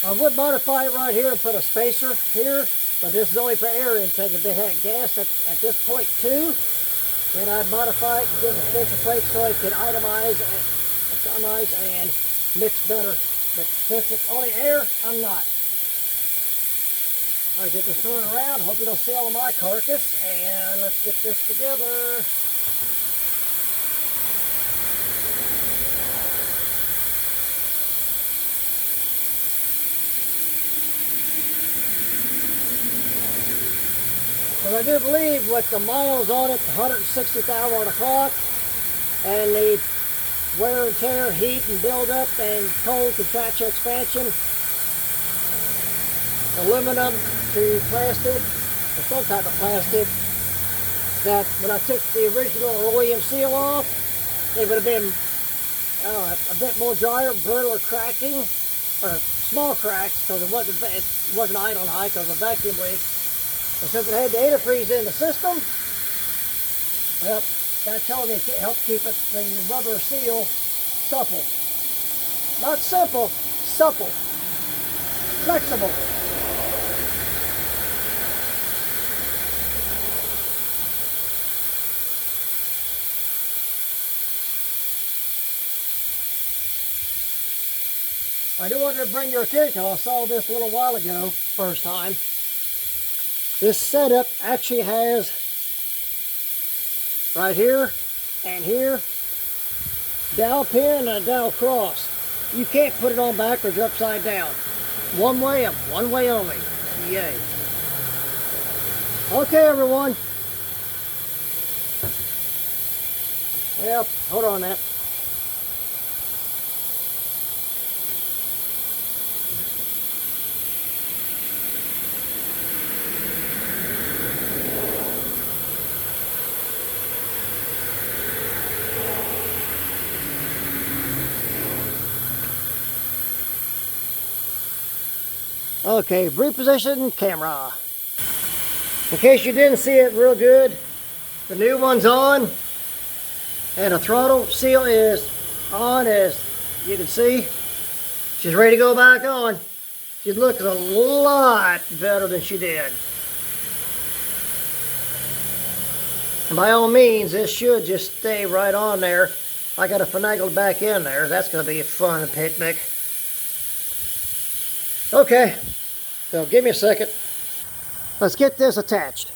I would modify it right here and put a spacer here, but this is only for air intake. If it had gas at this point too, then I'd modify it and give a spacer plate so it can itemize and mix better. But since it's only air, I'm not. All right, get this turned around. Hope you don't see all of my carcass, and let's get this together. But I do believe with the miles on it, 160,000 on the clock, and the wear and tear, heat and buildup, and cold contraction expansion, aluminum to plastic, or some type of plastic, that when I took the original Rollium seal off, it would have been a bit more drier, brittle, or cracking, or small cracks, because it wasn't idle high because of a vacuum leak. But since it had the antifreeze in the system, well, that told me it helped keep the rubber seal supple. Not simple, supple. Flexible. I do want to bring your attention, I saw this a little while ago, first time. This setup actually has right here and here dowel pin and a dowel cross. You can't put it on backwards or upside down. One way and one way only. Yay. Okay, everyone. Yep, hold on that. Okay, reposition camera. In case you didn't see it real good, the new one's on, and the throttle seal is on, as you can see. She's ready to go back on. She looks a lot better than she did. And by all means, this should just stay right on there. I got to finagle it back in there. That's going to be a fun picnic. Okay, so give me a second. Let's get this attached.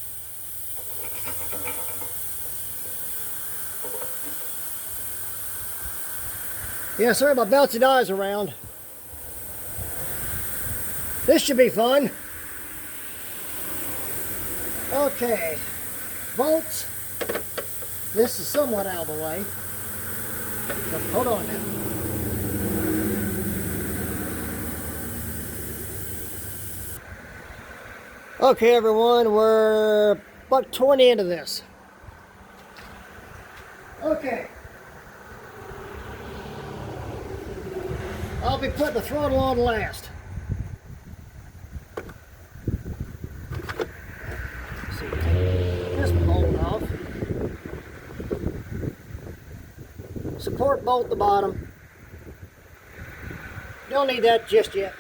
Yeah, sorry about bouncing eyes around. This should be fun. Okay, bolts. This is somewhat out of the way. So hold on now. Okay, everyone, we're about 20 into this. Okay. I'll be putting the throttle on last. Let's see, take this bolt off. Support bolt at the bottom. Don't need that just yet.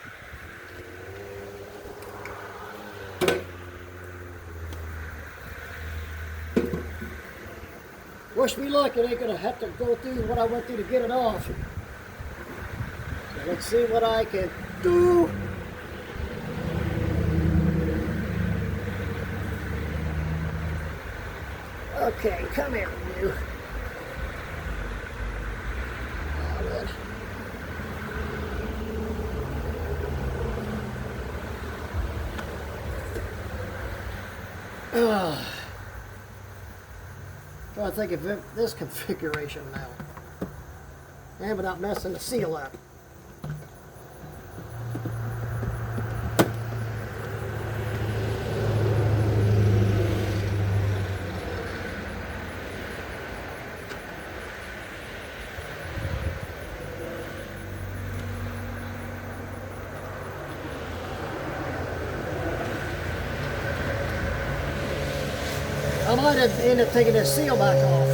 Wish me luck, it ain't gonna have to go through what I went through to get it off. So let's see what I can do. Okay, come here, you. Trying to think of this configuration now. And without messing the seal up. I might have ended up taking this seal back off.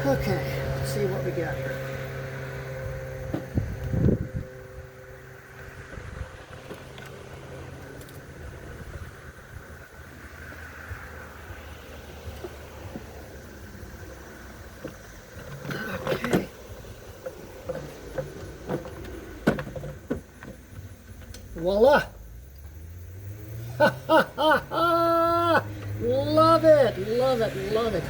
Okay, let's see what we got here. Okay. Voila! Ha ha ha ha! Love it, love it, love it.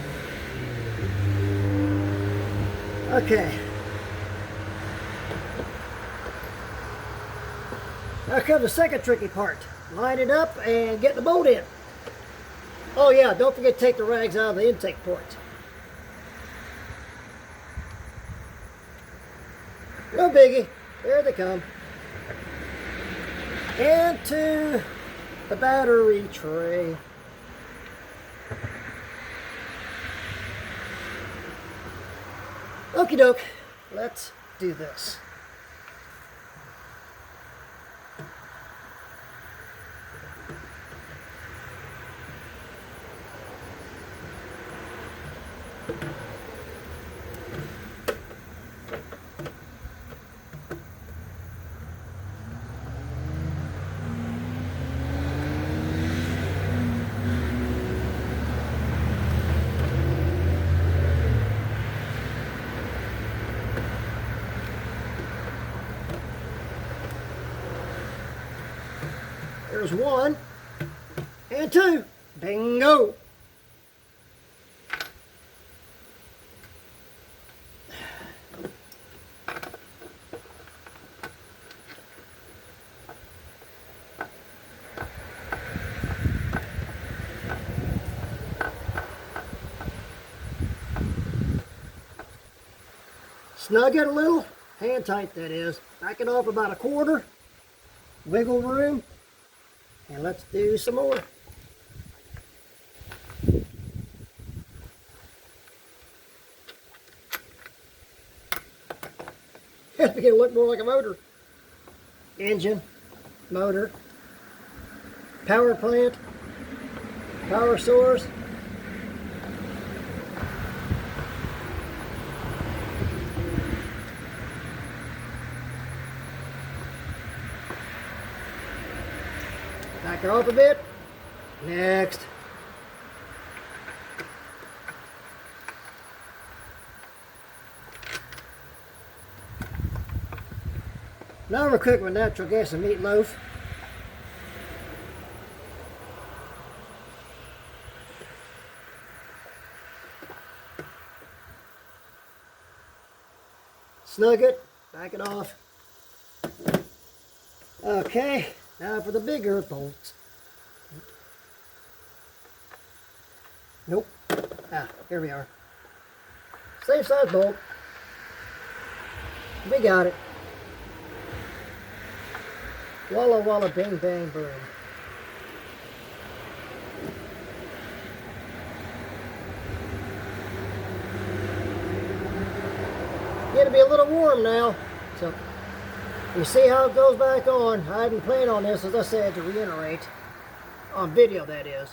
Okay. Now comes the second tricky part. Line it up and get the bolt in. Oh yeah, don't forget to take the rags out of the intake port. No biggie. There they come. Into the battery tray. Okie doke, let's do this. There's one and two. Bingo. Snug it a little, hand tight that is. Back it off about a quarter, wiggle room, and let's do some more. It's beginning to look more like a motor. Engine, motor, power plant, power source. Back it off a bit. Next. Now we're cooking with natural gas and meatloaf. snug it, back it off. Okay, now for the bigger bolts. Nope. Ah, here we are. Same size bolt. We got it. Walla walla bing bang boom. It'll be a little warm now, so you see how it goes back on. I didn't plan on this, as I said, to reiterate on video, that is.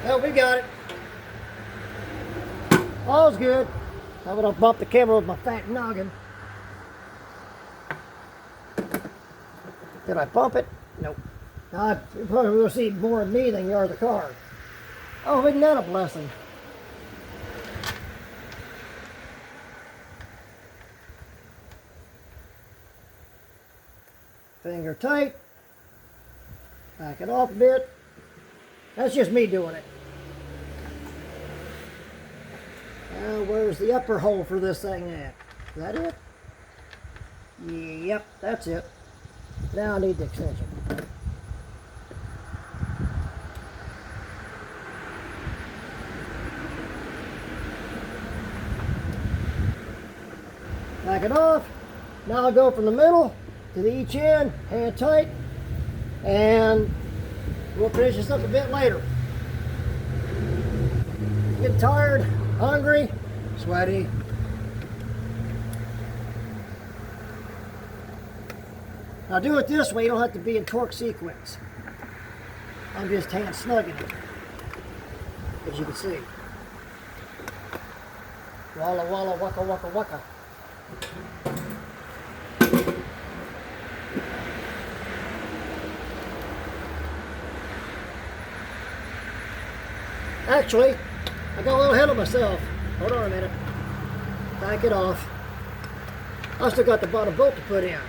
Well, we got it. All's good. I'm gonna bump the camera with my fat noggin. Did I bump it? Nope. Now, you're probably going to see more of me than you are the car. Oh, isn't that a blessing? Finger tight. Back it off a bit. That's just me doing it. Now, where's the upper hole for this thing at? Is that it? Yep, that's it. Now I need the extension. Back it off. Now I'll go from the middle to the each end, hand tight, and we'll finish this up a bit later. Getting tired, hungry, sweaty. Now do it this way, you don't have to be in torque sequence. I'm just hand snugging it, as you can see. Walla walla waka waka waka. Actually, I got a little ahead of myself. Hold on a minute. Back it off. I still got the bottom bolt to put in.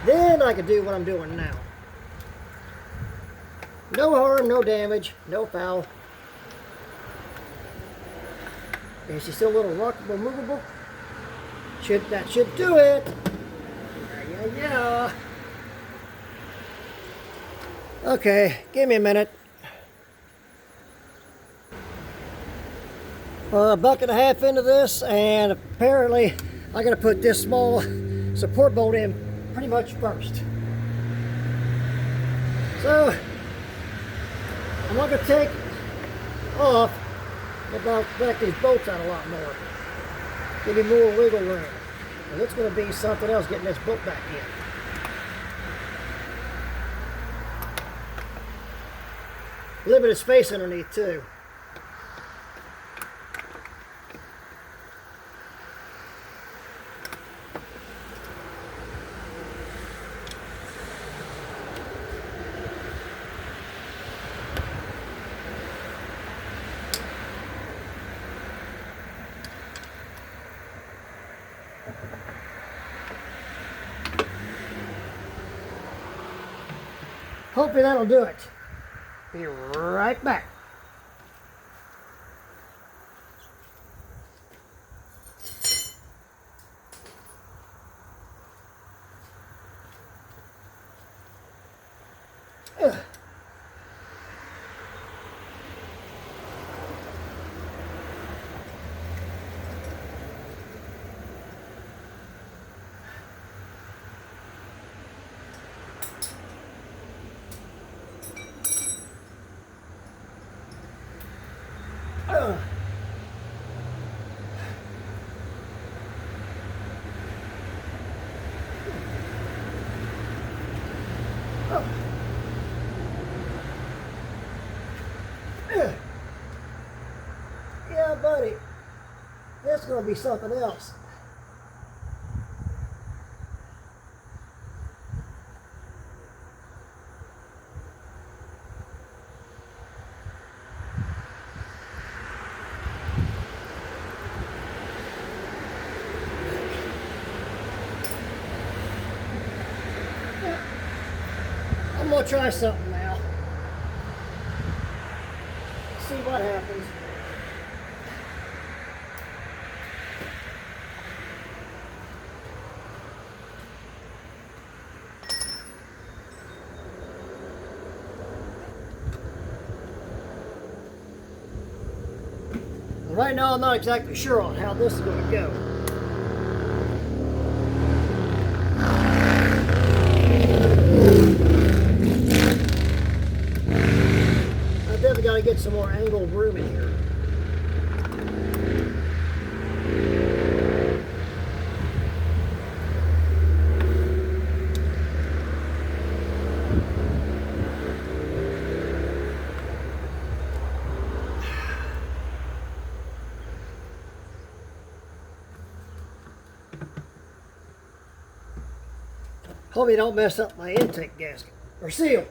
Then I can do what I'm doing now. No harm, no damage, no foul. Is she still a little rockable, movable? That should do it. Yeah. Okay, give me a minute. A buck and a half into this, and apparently I gotta put this small support bolt in pretty much first. So I'm not gonna take off, about back these bolts out a lot more. Give me more wiggle room. And it's gonna be something else getting this bolt back in. Limited space underneath too. Hopefully that'll do it. Be right back. Ugh. Yeah, buddy, this is going to be something else. I'm going to try something now. See what happens. Right now, I'm not exactly sure on how this is going to go. I definitely got to get some more angled room in here. Hope you don't mess up my intake gasket or seal.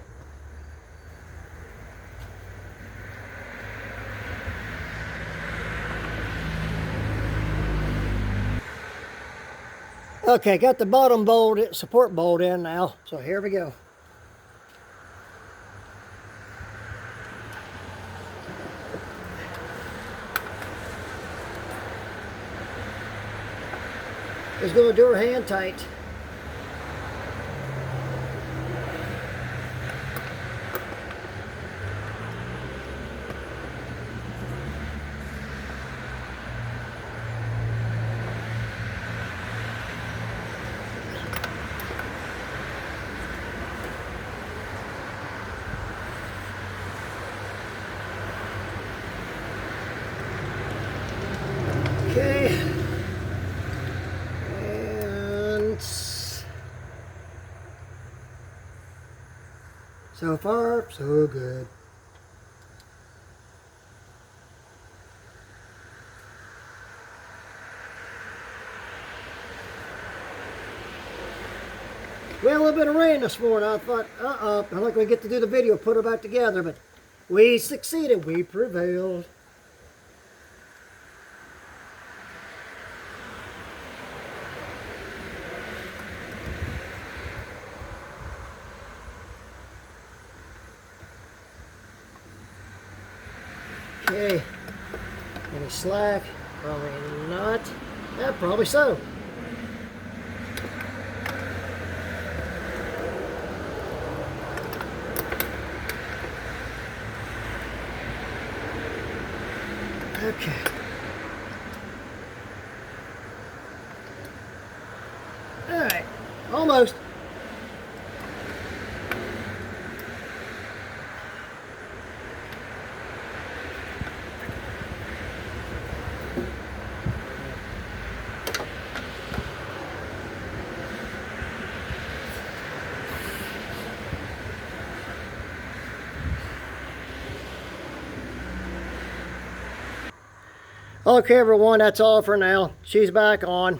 Okay, got the bottom bolt, support bolt in now, so here we go. Just gonna do her hand tight. Okay, and so far, so good. We had a little bit of rain this morning. I thought, I'm not going to get to do the video, put her back together, but we succeeded. We prevailed. Okay, any slack? Probably not. Yeah, probably so. Okay. All right, almost. Okay, everyone, that's all for now. She's back on.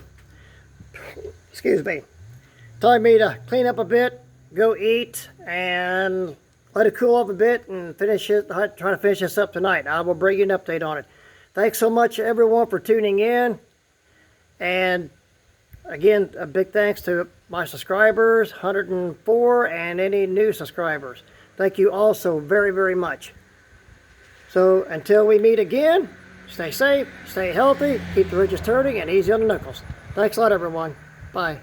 Excuse me. Time me to clean up a bit, go eat, and let it cool off a bit and finish it. Try to finish this up tonight. I will bring you an update on it. Thanks so much, everyone, for tuning in. And again, a big thanks to my subscribers, 104, and any new subscribers. Thank you all so very, very much. So until we meet again, stay safe, stay healthy, keep the ridges turning, and easy on the knuckles. Thanks a lot, everyone. Bye.